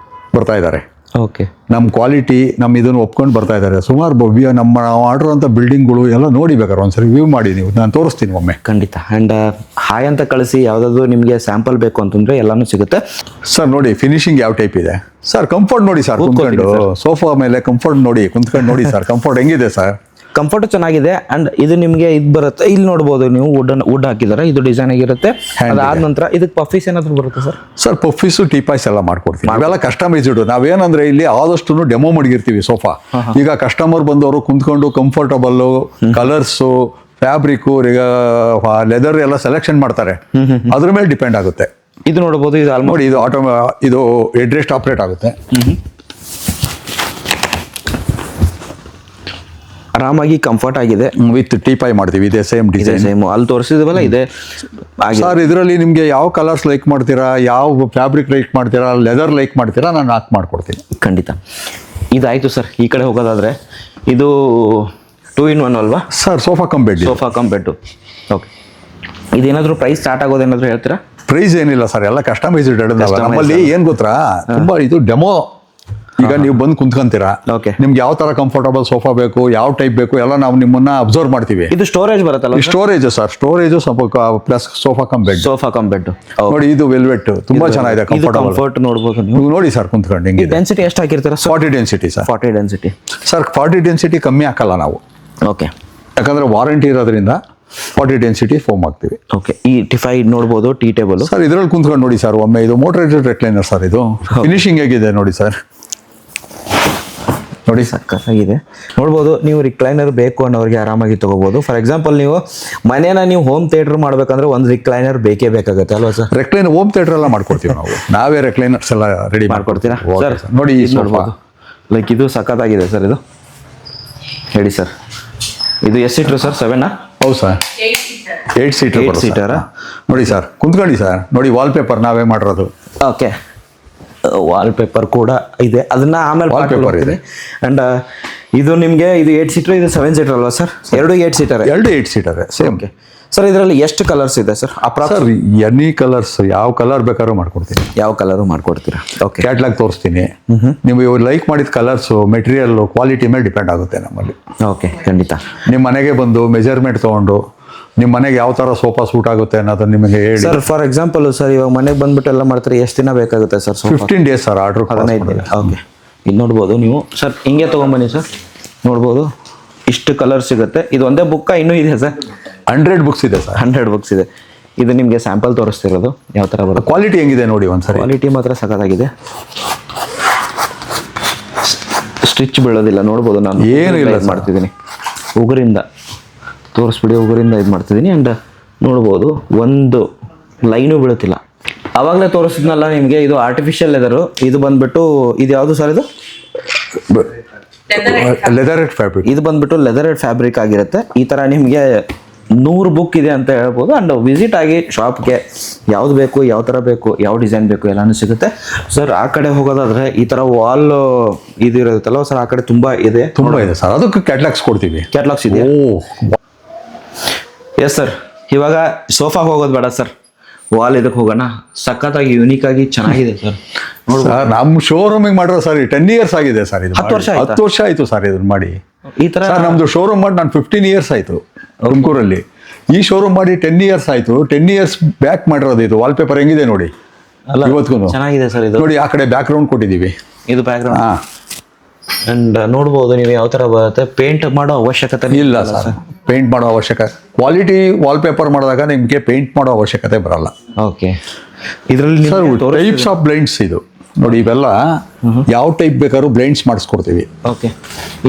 ಬರ್ತಾ ಇದ್ದಾರೆ. ಓಕೆ. ನಮ್ಮ ಕ್ವಾಲಿಟಿ, ನಮ್ಮ ಇದನ್ನು ಒಪ್ಕೊಂಡು ಬರ್ತಾ ಇದ್ದಾರೆ. ಸುಮಾರು ನಾವು ಆರ್ಡರ್ ಅಂತ ಬಿಲ್ಡಿಂಗ್ಗಳು ಎಲ್ಲ ನೋಡಿ ಬೇಕಾದ್ರೆ ಒಂದ್ಸರಿ ವ್ಯೂ ಮಾಡಿ, ನೀವು ನಾನು ತೋರಿಸ್ತೀನಿ ಒಮ್ಮೆ. ಖಂಡಿತ. ಆ್ಯಂಡ್ ಹಾಯ್ ಅಂತ ಕಳಿಸಿ, ಯಾವುದಾದ್ರು ನಿಮಗೆ ಸ್ಯಾಂಪಲ್ ಬೇಕು ಅಂತಂದ್ರೆ ಎಲ್ಲನೂ ಸಿಗುತ್ತೆ ಸರ್. ನೋಡಿ ಫಿನಿಶಿಂಗ್ ಯಾವ ಟೈಪ್ ಇದೆ ಸರ್. ಕಂಫರ್ಟ್ ನೋಡಿ ಸರ್, ಕುಂತ್ಕೊಂಡು ಸೋಫಾ ಮೇಲೆ ಕಂಫರ್ಟ್ ನೋಡಿ, ಕುಂತ್ಕೊಂಡು ನೋಡಿ ಸರ್. ಕಂಫರ್ಟ್ ಹೆಂಗಿದೆ ಸರ್? ಕಂಫರ್ಟ್ ಚೆನ್ನಾಗಿದೆ. ಅಂಡ್ ಇದು ನಿಮಗೆ ಇದು ಬರುತ್ತೆ, ಇಲ್ಲಿ ನೋಡ್ಬೋದು ನೀವು, ವುಡ್ ಹಾಕಿದ್ದಾರೆ. ಇದು ಡಿಸೈನ್ ಆಗಿರುತ್ತೆ. ಅದಾದ ನಂತರ ಇದಕ್ಕೆ ಪಫೀಸ್ ಏನಾದ್ರು ಬರುತ್ತೆ ಸರ್? ಸರ್, ಪಫೀಸು, ಟೀಪಾಯ್ಸ್ ಎಲ್ಲ ಮಾಡ್ಕೊಡ್ತೀವಿ. ನಾವೆಲ್ಲ ಕಸ್ಟಮೈಸ್ಡ್. ನಾವೇನಂದ್ರೆ ಇಲ್ಲಿ ಆದಷ್ಟು ಡೆಮೋ ಮಡಗಿರ್ತೀವಿ ಸೋಫಾ. ಈಗ ಕಸ್ಟಮರ್ ಬಂದವರು ಕುಂತ್ಕೊಂಡು ಕಂಫರ್ಟಬಲ್ ಕಲರ್ಸು, ಫ್ಯಾಬ್ರಿಕ್ಕು, ಲೆದರ್ ಎಲ್ಲ ಸೆಲೆಕ್ಷನ್ ಮಾಡ್ತಾರೆ. ಅದ್ರ ಮೇಲೆ ಡಿಪೆಂಡ್ ಆಗುತ್ತೆ. ಇದು ನೋಡ್ಬೋದು. ಇದು ನೋಡಿ, ಇದು ಇದು ಹೆಡ್ ರೆಸ್ಟ್ ಆಪರೇಟ್ ಆಗುತ್ತೆ. ಆರಾಮಾಗಿ ಕಂಫರ್ಟ್ ಆಗಿದೆ. ವಿತ್ ಟೀಪಾಯ್ ಮಾಡ್ತೀವಿ. ಇದೆ ಸೇಮ್ ಡಿಸೈನ್. ಸೇಮ್ ಅಲ್ಲಿ ತೋರಿಸಿದ್ವಲ್ಲ ಇದೆ. ಸರ್, ಇದರಲ್ಲಿ ನಿಮಗೆ ಯಾವ ಕಲರ್ಸ್ ಲೈಕ್ ಮಾಡ್ತೀರಾ, ಯಾವ ಫ್ಯಾಬ್ರಿಕ್ ಲೈಕ್ ಮಾಡ್ತೀರಾ, ಲೆದರ್ ಲೈಕ್ ಮಾಡ್ತೀರಾ, ನಾನು ಹಾಕಿ ಮಾಡ್ಕೊಡ್ತೀನಿ. ಖಂಡಿತ. ಇದಾಯ್ತು ಸರ್. ಈ ಕಡೆ ಹೋಗೋದಾದ್ರೆ ಇದು 2-in-1 ಅಲ್ವಾ sir? Sofa cum bed. Sofa cum bed. Okay. ಇದೇನಾದರೂ ಪ್ರೈಸ್ ಸ್ಟಾರ್ಟ್ ಆಗೋದೇನಾದರೂ ಹೇಳ್ತೀರಾ? ಪ್ರೈಸ್ ಏನಿಲ್ಲ ಸರ್, ಎಲ್ಲ ಕಸ್ಟಮೈಸ್ಡ್. ನಮ್ಮಲ್ಲಿ ಏನ್ ಗೊತ್ತಾ, ತುಂಬಾ ಇದು ಡೆಮೋ. ಈಗ ನೀವು ಬಂದು ಕುಂತ್ಕೊಂತೀರಾ, ನಿಮ್ಗೆ ಯಾವ ತರ ಕಂಫರ್ಟಬಲ್ ಸೋಫಾ ಬೇಕು, ಯಾವ ಟೈಪ್ ಬೇಕು ಎಲ್ಲ ನಾವು ನಿಮ್ಮನ್ನ ಅಬ್ಸರ್ವ್ ಮಾಡ್ತೀವಿ. ಇದು ಸ್ಟೋರೇಜ್ ಬರುತ್ತಲ್ಲ? Storage sir, storage plus sofa cum bed. Sofa cum bed ನೋಡಿ, ಇದು ವೆಲ್ವೆಟ್ ತುಂಬಾ ಚೆನ್ನಾಗಿದೆ. ಕಂಫರ್ಟ್ ನೋಡ್ಬೋದು ನೀವು. ನೋಡಿ ಸರ್, ಕುಂತ್ಕೊಂಡು ಹೆಂಗಿದೆ. ಡೆನ್ಸಿಟಿ ಎಷ್ಟು ಹಾಕಿರ್ತೀರಾ? 40 density sir. 40 density sir. 40 density ಕಮ್ಮಿ ಹಾಕಲ್ಲ ನಾವು. ಓಕೆ. ಯಾಕಂದ್ರೆ ವಾರಂಟಿ ಇರೋದ್ರಿಂದ 40 ಡೆನ್ಸಿಟಿ ಫೋಮ್ ಹಾಕ್ತೀವಿ. ಓಕೆ. ಈ ಟಿಫೈ ನೋಡ್ಬೋದು, ಟೀ ಟೇಬಲ್ ಸರ್. ಇದ್ರಲ್ಲಿ ಕುಂತ್ಕೊಂಡು ನೋಡಿ ಸರ್ ಒಮ್ಮೆ. ಇದು ಮೋಟರೇಟೆಡ್ ರೆಕ್ಲೈನರ್ ಸರ್. ಇದು ಫಿನಿಶಿಂಗ್ ಹೇಗಿದೆ ನೋಡಿ ಸರ್. ನೋಡಿ, ಸಕ್ಕತ್ತಾಗಿದೆ. ನೋಡ್ಬೋದು. ನೀವು ರಿಕ್ಲೈನರ್ ಬೇಕು ಅನ್ನೋರಿಗೆ ಆರಾಮಾಗಿ ತಗೋಬಹುದು. ಫಾರ್ ಎಕ್ಸಾಂಪಲ್, ನೀವು ಮನೇನ ನೀವು ಹೋಮ್ ಥಿಯೇಟರ್ ಮಾಡ್ಬೇಕಂದ್ರೆ ಒಂದು ರಿಕ್ಲೈನರ್ ಬೇಕೇ ಬೇಕಾಗುತ್ತೆ ಅಲ್ವಾ ಸರ್? ರೆಕ್ಲೈನ್ ಹೋಮ್ ಥಿಯೇಟರ್ ಎಲ್ಲ ಮಾಡ್ಕೊಡ್ತೀವಿ ನಾವು. ನಾವೇ ರೆಕ್ಲೈನರ್ಸ್ ಎಲ್ಲ ರೆಡಿ ಮಾಡ್ಕೊಡ್ತೀರಾ ಸರ್? ನೋಡಿ, ನೋಡ್ಬೋದು. ಲೈಕ್ ಇದು ಸಕ್ಕತ್ತಾಗಿದೆ ಸರ್. ಇದು ಹೇಳಿ ಸರ್. ಇದು ಎಷ್ಟು ಸೀಟ್ರು ಸರ್? 7? ಹೌದು ಸರ್. 8 ಸೀಟರ್. ನೋಡಿ ಸರ್, ಕುಂತ್ಕೊಳ್ಳಿ ಸರ್. ನೋಡಿ, ವಾಲ್ ಪೇಪರ್ ನಾವೇ ಮಾಡಿರೋದು. ಓಕೆ. ವಾಲ್ ಪೇಪರ್ ಕೂಡ ಇದೆ, ಅದನ್ನ ಆಮೇಲೆ ವಾಲ್ ಪೇಪರ್ ಇದೆ. ಅಂಡ್ ಇದು ನಿಮಗೆ ಇದು 8 ಸೀಟರ್, ಇದು 7 ಸೀಟರ್ ಅಲ್ವಾ sir? 2 8 seater. 2 8 seater same. Okay. Sir ಇದರಲ್ಲಿ ಎಷ್ಟು ಕಲರ್ಸ್ ಇದೆ sir approx? Sir any colours, ಯಾವ ಕಲರ್ ಬೇಕಾದ್ರೂ ಮಾಡ್ಕೊಡ್ತೀನಿ. ಯಾವ ಕಲರು ಮಾಡ್ಕೊಡ್ತೀರಾ? ಓಕೆ, ಕ್ಯಾಟ್ಲಾಗ್ ತೋರಿಸ್ತೀನಿ. ನೀವು ಲೈಕ್ ಮಾಡಿದ ಕಲರ್ಸು, ಮೆಟೀರಿಯಲ್ ಕ್ವಾಲಿಟಿ ಮೇಲೆ ಡಿಪೆಂಡ್ ಆಗುತ್ತೆ ನಮ್ಮಲ್ಲಿ. ಓಕೆ, ಖಂಡಿತ. ನಿಮ್ಮ ಮನೆಗೆ ಬಂದು ಮೆಜರ್ಮೆಂಟ್ ತೊಗೊಂಡು ನಿಮ್ಮ ಮನೆಗೆ ಯಾವ ಥರ ಸೋಫಾ ಸೂಟ್ ಆಗುತ್ತೆ ಅನ್ನೋದನ್ನ ನಿಮಗೆ ಹೇಳಿ. ಸರ್ ಫಾರ್ ಎಕ್ಸಾಂಪಲ್ ಸರ್ ಇವಾಗ ಮನೆಗೆ ಬಂದ್ಬಿಟ್ಟು ಎಲ್ಲ ಮಾಡ್ತಾರೆ, ಎಷ್ಟು ದಿನ ಬೇಕಾಗುತ್ತೆ ಸರ್? 15 days sir order. 15 ದಿನ. ಓಕೆ, ಇದು ನೋಡ್ಬೋದು ನೀವು ಸರ್, ಹಿಂಗೆ ತೊಗೊಂಬನ್ನಿ ಸರ್. ನೋಡ್ಬೋದು ಇಷ್ಟು ಕಲರ್ ಸಿಗುತ್ತೆ. ಇದು ಒಂದೇ ಬುಕ್ಕ ಇನ್ನೂ ಇದೆ ಸರ್? 100 books ಇದೆ ಸರ್. 100 books ಇದೆ. ಇದು ನಿಮಗೆ ಸ್ಯಾಂಪಲ್ ತೋರಿಸ್ತಿರೋದು ಯಾವ ಥರ ಬರುತ್ತೆ. ಕ್ವಾಲಿಟಿ ಹೆಂಗಿದೆ ನೋಡಿ ಒಂದ್ಸರಿ. ಕ್ವಾಲಿಟಿ ಮಾತ್ರ ಸಖತ್ತಾಗಿದೆ. ಸ್ಟಿಚ್ ಬೀಳೋದಿಲ್ಲ, ನೋಡ್ಬೋದು. ನಾನು ಏನು ಇಲ್ಲ ಮಾಡ್ತಿದ್ದೀನಿ, ಉಗುರಿಂದ ತೋರಿಸ್ಬಿಡಿ, ಉಗುರಿಂದ ಇದು ಮಾಡ್ತಿದ್ದೀನಿ. ಆ್ಯಂಡ್ ನೋಡ್ಬೋದು ಒಂದು ಲೈನು ಬೀಳುತ್ತಿಲ್ಲ. ಆವಾಗಲೇ ತೋರಿಸಿದ್ನಲ್ಲ ನಿಮಗೆ, ಇದು ಆರ್ಟಿಫಿಷಿಯಲ್ ಲೆದರು. ಇದು ಬಂದ್ಬಿಟ್ಟು ಇದು ಯಾವುದು ಸರ್? ಇದು ಲೆದರ್ ಫ್ಯಾಬ್ರಿಕ್. ಇದು ಬಂದ್ಬಿಟ್ಟು ಲೆದರ್ ಫ್ಯಾಬ್ರಿಕ್ ಆಗಿರುತ್ತೆ. ಈ ಥರ ನಿಮಗೆ 100 ಬುಕ್ ಇದೆ ಅಂತ ಹೇಳ್ಬೋದು. ಆ್ಯಂಡ್ ವಿಸಿಟ್ ಆಗಿ ಶಾಪ್ಗೆ ಯಾವ್ದು ಬೇಕು, ಯಾವ ಥರ ಬೇಕು, ಯಾವ ಡಿಸೈನ್ ಬೇಕು ಎಲ್ಲನೂ ಸಿಗುತ್ತೆ ಸರ್. ಆ ಕಡೆ ಹೋಗೋದಾದ್ರೆ ಈ ಥರ ವಾಲ್ ಇದು ಇರುತ್ತಲ್ಲ ಸರ್, ಆ ಕಡೆ ತುಂಬ ಇದೆ ಸರ್. ಅದಕ್ಕೆ ಕ್ಯಾಟ್ಲಾಗ್ಸ್ ಕೊಡ್ತೀವಿ. ಕ್ಯಾಟ್ಲಾಗ್ಸ್ ಇದೆ. Yes sir. ಇವಾಗ ಸೋಫಾ ಹೋಗೋದು ಬೇಡ ಸರ್, ವಾಲ್ ಇದಕ್ಕೆ ಹೋಗೋಣ. ಸಖತ್ತಾಗಿ ಯೂನಿಕ್ ಆಗಿ ಚೆನ್ನಾಗಿದೆ ಸರ್. ಸರ್ ನಮ್ಮ ಶೋರೂಮಿಗೆ ಮಾಡಿರೋ ಸರ್ 10 years ಆಗಿದೆ ಸರ್. ಇದು 10 ವರ್ಷ ಆಯ್ತಾ? 10 ವರ್ಷ ಆಯಿತು ಸರ್ ಇದನ್ನ ಮಾಡಿ. ಈ ಥರ ಸರ್ ನಮ್ಮದು ಶೋರೂಮ್ ಮಾಡಿ ನಾನು 15 years ಆಯಿತು ತುಮಕೂರಲ್ಲಿ. ಈ ಶೋರೂಮ್ ಮಾಡಿ 10 years ಆಯಿತು. 10 years ಬ್ಯಾಕ್ ಮಾಡಿರೋದು. ಇದು ವಾಲ್ಪೇಪರ್ ಹೆಂಗಿದೆ ನೋಡಿ ಇವತ್ತಿಗೂ ಚೆನ್ನಾಗಿದೆ ಸರ್. ಇದು ನೋಡಿ, ಆ ಕಡೆ ಬ್ಯಾಕ್ ಗ್ರೌಂಡ್ ಕೊಟ್ಟಿದ್ದೀವಿ. ಇದು ಬ್ಯಾಕ್ ಗ್ರೌಂಡ್. ಹಾಂ, ಅಂಡ್ ನೋಡ್ಬೋದು ನೀವು ಯಾವ ಥರ ಬರುತ್ತೆ. ಪೇಂಟ್ ಮಾಡೋ ಅವಶ್ಯಕತೆ ಇಲ್ಲ ಸರ್. ಪೇಂಟ್ ಮಾಡೋ ಅವಶ್ಯಕತೆ, ಕ್ವಾಲಿಟಿ ವಾಲ್ಪೇಪರ್ ಮಾಡಿದಾಗ ನಿಮಗೆ ಪೇಂಟ್ ಮಾಡೋ ಅವಶ್ಯಕತೆ ಬರಲ್ಲ. ಓಕೆ, ಇದರಲ್ಲಿ ಸರ್ ಟೈಪ್ಸ್ ಆಫ್ ಬ್ಲೈಂಡ್ಸ್ ಇದು ನೋಡಿ. ಇವೆಲ್ಲ ಯಾವ ಟೈಪ್ ಬೇಕಾದ್ರೂ ಬ್ಲೈಂಡ್ಸ್ ಮಾಡಿಸ್ಕೊಡ್ತೀವಿ. ಓಕೆ,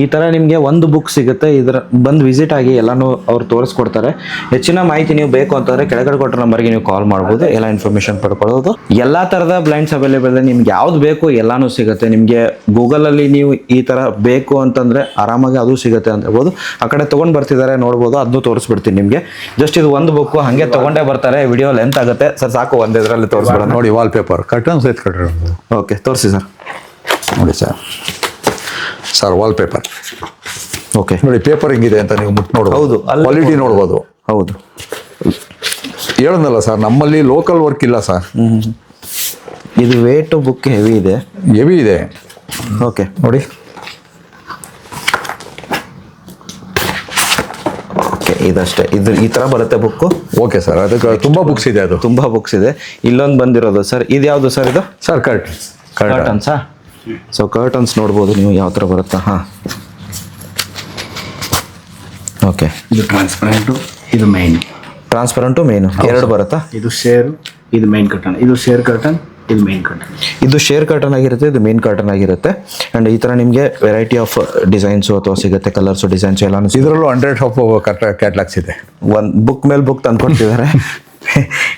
ಈ ಥರ ನಿಮಗೆ ಒಂದು ಬುಕ್ ಸಿಗುತ್ತೆ. ಇದರ ಬಂದು ವಿಸಿಟ್ ಆಗಿ ಎಲ್ಲನೂ ಅವ್ರು ತೋರಿಸ್ಕೊಡ್ತಾರೆ. ಹೆಚ್ಚಿನ ಮಾಹಿತಿ ನೀವು ಬೇಕು ಅಂತಂದರೆ ಕೆಳಗಡೆ ಕೊಟ್ಟರೆ ನಂಬರ್ಗೆ ನೀವು ಕಾಲ್ ಮಾಡ್ಬೋದು, ಎಲ್ಲ ಇನ್ಫಾರ್ಮೇಷನ್ ಪಡ್ಕೊಳ್ಳೋದು. ಎಲ್ಲ ಥರದ ಬ್ಲೈಂಡ್ಸ್ ಅವೈಲೇಬಲ್ ಇದೆ. ನಿಮ್ಗೆ ಯಾವ್ದು ಬೇಕು ಎಲ್ಲನೂ ಸಿಗುತ್ತೆ. ನಿಮಗೆ ಗೂಗಲಲ್ಲಿ ನೀವು ಈ ಥರ ಬೇಕು ಅಂತಂದರೆ ಆರಾಮಾಗಿ ಅದು ಸಿಗುತ್ತೆ ಅಂತ ಹೇಳ್ಬೋದು. ಆ ಕಡೆ ತೊಗೊಂಡು ಬರ್ತಿದ್ದಾರೆ ನೋಡ್ಬೋದು, ಅದನ್ನು ತೋರಿಸ್ಬಿಡ್ತೀನಿ ನಿಮಗೆ. ಜಸ್ಟ್ ಇದು ಒಂದು ಬುಕ್ಕು ಹಾಗೆ ತೊಗೊಂಡೇ ಬರ್ತಾರೆ. ವಿಡಿಯೋ ಲೆಂತ್ ಆಗುತ್ತೆ ಸರ್, ಸಾಕು ಒಂದು ಇದರಲ್ಲಿ ತೋರಿಸ್ಬಿಡೋಣ. ನೋಡಿ ವಾಲ್ಪೇಪರ್ ಕರ್ಟನ್ಸ್ ಐತೆ ಕಟ್ರಿ. ಓಕೆ, ತೋರಿಸಿ ಸರ್. ನೋಡಿ ಸರ್ ವಾಲ್ಪೇಪರ್. ಓಕೆ, ನೋಡಿ ಪೇಪರ್ ಹೆಂಗಿದೆ ಅಂತ ನೀವು ಮುಟ್ಟು ನೋಡ್ಬೋದು. ಹೌದು, ಕ್ವಾಲಿಟಿ ನೋಡ್ಬೋದು. ಹೌದು, ಹೇಳೋದಲ್ಲ ಸರ್, ನಮ್ಮಲ್ಲಿ ಲೋಕಲ್ ವರ್ಕ್ ಇಲ್ಲ ಸರ್. ಇದು ವೇಟು ಬುಕ್ ಹೆವಿ ಇದೆ. ಹೆವಿ ಇದೆ. ಓಕೆ, ನೋಡಿ. ಓಕೆ, ಇದಷ್ಟೇ. ಇದು ಈ ಥರ ಬರುತ್ತೆ ಬುಕ್ಕು. ಓಕೆ ಸರ್, ಅದಕ್ಕೆ ತುಂಬ ಬುಕ್ಸ್ ಇದೆ. ಅದು ತುಂಬ ಬುಕ್ಸ್ ಇದೆ. ಇಲ್ಲೊಂದು ಬಂದಿರೋದು ಸರ್, ಇದು ಯಾವುದು ಸರ್? ಇದು ಸರ್ ಕರ್ಟನ್ಸಾ? ಸೊ ಕರ್ಟನ್ಸ್ ನೋಡ್ಬೋದು ನೀವು ಯಾವ ಥರ ಬರುತ್ತಾ. ಹಾಂ, ಓಕೆ. ಇದು ಟ್ರಾನ್ಸ್ಪರೆಂಟು, ಇದು ಮೈನ್. ಟ್ರಾನ್ಸ್ಪರೆಂಟು ಮೇನು ಎರಡು ಬರುತ್ತಾ? ಇದು ಶೇರು, ಇದು ಮೈನ್ ಕರ್ಟನ್. ಇದು ಶೇರ್ ಕರ್ಟನ್, ಇದು ಮೈನ್ ಕರ್ಟನ್. ಇದು ಶೇರ್ ಕರ್ಟನ್ ಆಗಿರುತ್ತೆ, ಇದು ಮೇನ್ ಕರ್ಟನ್ ಆಗಿರುತ್ತೆ. ಆ್ಯಂಡ್ ಈ ಥರ ನಿಮಗೆ ವೆರೈಟಿ ಆಫ್ ಡಿಸೈನ್ಸು ಅಥವಾ ಸಿಗುತ್ತೆ, ಕಲರ್ಸು, ಡಿಸೈನ್ಸು ಎಲ್ಲಾನು. ಇದರಲ್ಲೂ 100 ಆಫ್ ಕ್ಯಾಟ್ಲಾಗ್ಸ್ ಇದೆ. ಒಂದು ಬುಕ್ ಮೇಲೆ ಬುಕ್ ತಂದು ಕೊಡ್ತಿದ್ದಾರೆ.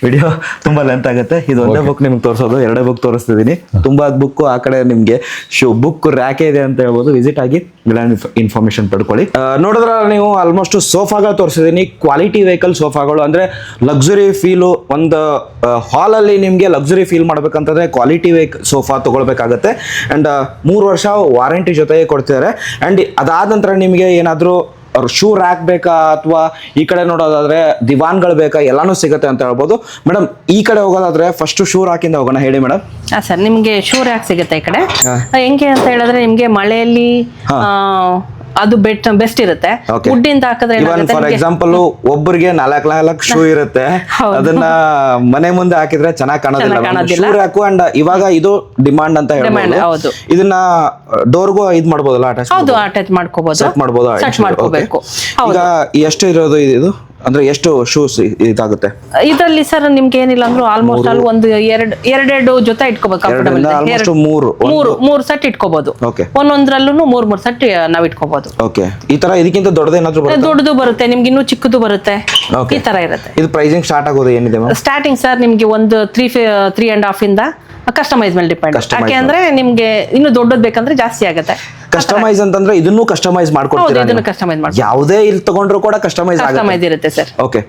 ವಿಡಿಯೋ ತುಂಬ ಲೆಂತ್ ಆಗುತ್ತೆ. ಇದು ಒಂದೇ ಬುಕ್ ನಿಮ್ಗೆ ತೋರಿಸೋದು, 2 ಬುಕ್ ತೋರಿಸ್ತಿದ್ದೀನಿ. ತುಂಬ ಬುಕ್ಕು ಆ ಕಡೆ ನಿಮಗೆ ಬುಕ್ ರ್ಯಾಕೆ ಇದೆ ಅಂತ ಹೇಳ್ಬೋದು. ವಿಸಿಟ್ ಆಗಿ ಇನ್ಫಾರ್ಮೇಶನ್ ಪಡ್ಕೊಳ್ಳಿ. ನೋಡಿದ್ರೆ ನೀವು ಆಲ್ಮೋಸ್ಟ್ ಸೋಫಾಗಳು ತೋರಿಸಿದ್ದೀನಿ. ಕ್ವಾಲಿಟಿ ವೆಹಿಕಲ್ ಸೋಫಾಗಳು ಅಂದರೆ ಲಕ್ಸುರಿ ಫೀಲು. ಒಂದು ಹಾಲಲ್ಲಿ ನಿಮಗೆ ಲಕ್ಸುರಿ ಫೀಲ್ ಮಾಡ್ಬೇಕಂತಂದ್ರೆ ಕ್ವಾಲಿಟಿ ಸೋಫಾ ತೊಗೊಳ್ಬೇಕಾಗತ್ತೆ. ಆ್ಯಂಡ್ 3 ವರ್ಷ ವಾರಂಟಿ ಜೊತೆಗೆ ಕೊಡ್ತಿದ್ದಾರೆ. ಆ್ಯಂಡ್ ಅದಾದ ನಂತರ ನಿಮಗೆ ಏನಾದರೂ ಶೂ ರ್ಯಾಕ್ ಬೇಕಾ ಅಥವಾ ಈ ಕಡೆ ನೋಡೋದಾದ್ರೆ ದಿವಾನ್ಗಳು ಬೇಕಾ, ಎಲ್ಲಾನು ಸಿಗುತ್ತೆ ಅಂತ ಹೇಳ್ಬೋದು. ಮೇಡಮ್ ಈ ಕಡೆ ಹೋಗೋದಾದ್ರೆ ಫಸ್ಟ್ ಶೂ ರ್ಯಾಕಿಂದ ಹೋಗೋಣ, ಹೇಳಿ ಮೇಡಮ್. ಸರ್ ನಿಮ್ಗೆ ಶೂ ರ್ಯಾಕ್ ಸಿಗುತ್ತೆ ಈ ಕಡೆ. ಹೆಂಗೆ ಅಂತ ಹೇಳಿದ್ರೆ ನಿಮ್ಗೆ ಮಳೆಯಲ್ಲಿ ಅದು ಬೆಸ್ಟ್ ಇರುತ್ತೆ. ವುಡ್ಡಿಂದ ಹಾಕಿದ್ರೆ ಫಾರ್ ಎಕ್ಸಾಂಪಲ್ ಒಬ್ಬರಿಗೆ 4 ಶೂ ಇರುತ್ತೆ, ಅದನ್ನ ಮನೆ ಮುಂದೆ ಹಾಕಿದ್ರೆ ಚೆನ್ನಾಗಿ ಕಾಣೋದಿಲ್ಲ. ಶೂ ರ್ಯಾಕು ಅಂಡ್ ಇವಾಗ ಇದು ಡಿಮಾಂಡ್ ಅಂತ ಹೇಳ್ಬೋದು. ಇದನ್ನ ಡೋರ್ಗೂ ಇದು ಮಾಡ್ಬೋದಲ್ಲ, ಅಟ್ಯಾಚ್ ಮಾಡ್ಕೋಬಹುದು, ಸೆಟ್ ಮಾಡ್ಬೋದು. ಈಗ ಎಷ್ಟು ಇರೋದು ಇದು ಅಂದ್ರೆ ಎಷ್ಟು ಶೂಸ್ ಇದಾಗುತ್ತೆ ಇದರಲ್ಲಿ ಸರ್? ನಿಮ್ಗೆ ಏನಿಲ್ಲ ಅಂದ್ರೂ ಆಲ್ಮೋಸ್ಟ್ ಅಲ್ಲಿ ಒಂದು ಎರಡೆರಡು ಜೊತೆ ಇಟ್ಕೋಬೇಕು. ಮೂರು ಸೆಟ್ ಇಟ್ಕೋಬಹುದು. ಒಂದೊಂದ್ರಲ್ಲೂ ಮೂರ್ ಸೆಟ್ ನಾವ್ ಇಟ್ಕೋಬಹುದು. ಓಕೆ, ಈ ತರ ಇದಕ್ಕಿಂತ ದೊಡ್ಡದೇನಾದ್ರೂ ದೊಡ್ಡದು ಬರುತ್ತೆ, ನಿಮ್ಗೆ ಇನ್ನೂ ಚಿಕ್ಕದು ಬರುತ್ತೆ, ಈ ತರ ಇರುತ್ತೆ. ಇದು ಪ್ರೈಸಿಂಗ್ ಸ್ಟಾರ್ಟ್ ಆಗೋದು ಏನಿದೆ? ಸ್ಟಾರ್ಟಿಂಗ್ ಸರ್ ನಿಮ್ಗೆ ಒಂದು 3.5 ಇಂದ ಕಸ್ಟಮೈಸ್ ಮೇಲೆ ಡಿಪೆಂಡ್. ಯಾಕೆಂದ್ರೆ ನಿಮ್ಗೆ ಇನ್ನು ದೊಡ್ಡದು ಬೇಕಂದ್ರೆ ಜಾಸ್ತಿ ಆಗುತ್ತೆ. ಕಸ್ಟಮೈಸ್ ಅಂತಂದ್ರೆ ಇದನ್ನು ಕಸ್ಟಮೈಸ್ ಮಾಡ್ಕೊಡ್ತೀರಾ? ಇದನ್ನು ಕಸ್ಟಮೈಸ್ ಮಾಡ್ತೀವಿ. ಯಾವುದೇ ಇಲ್ಲಿ ತಗೊಂಡ್ರು ಕೂಡ ಕಸ್ಟಮೈಸ್ ಇರುತ್ತೆ ಸರ್. ಓಕೆ,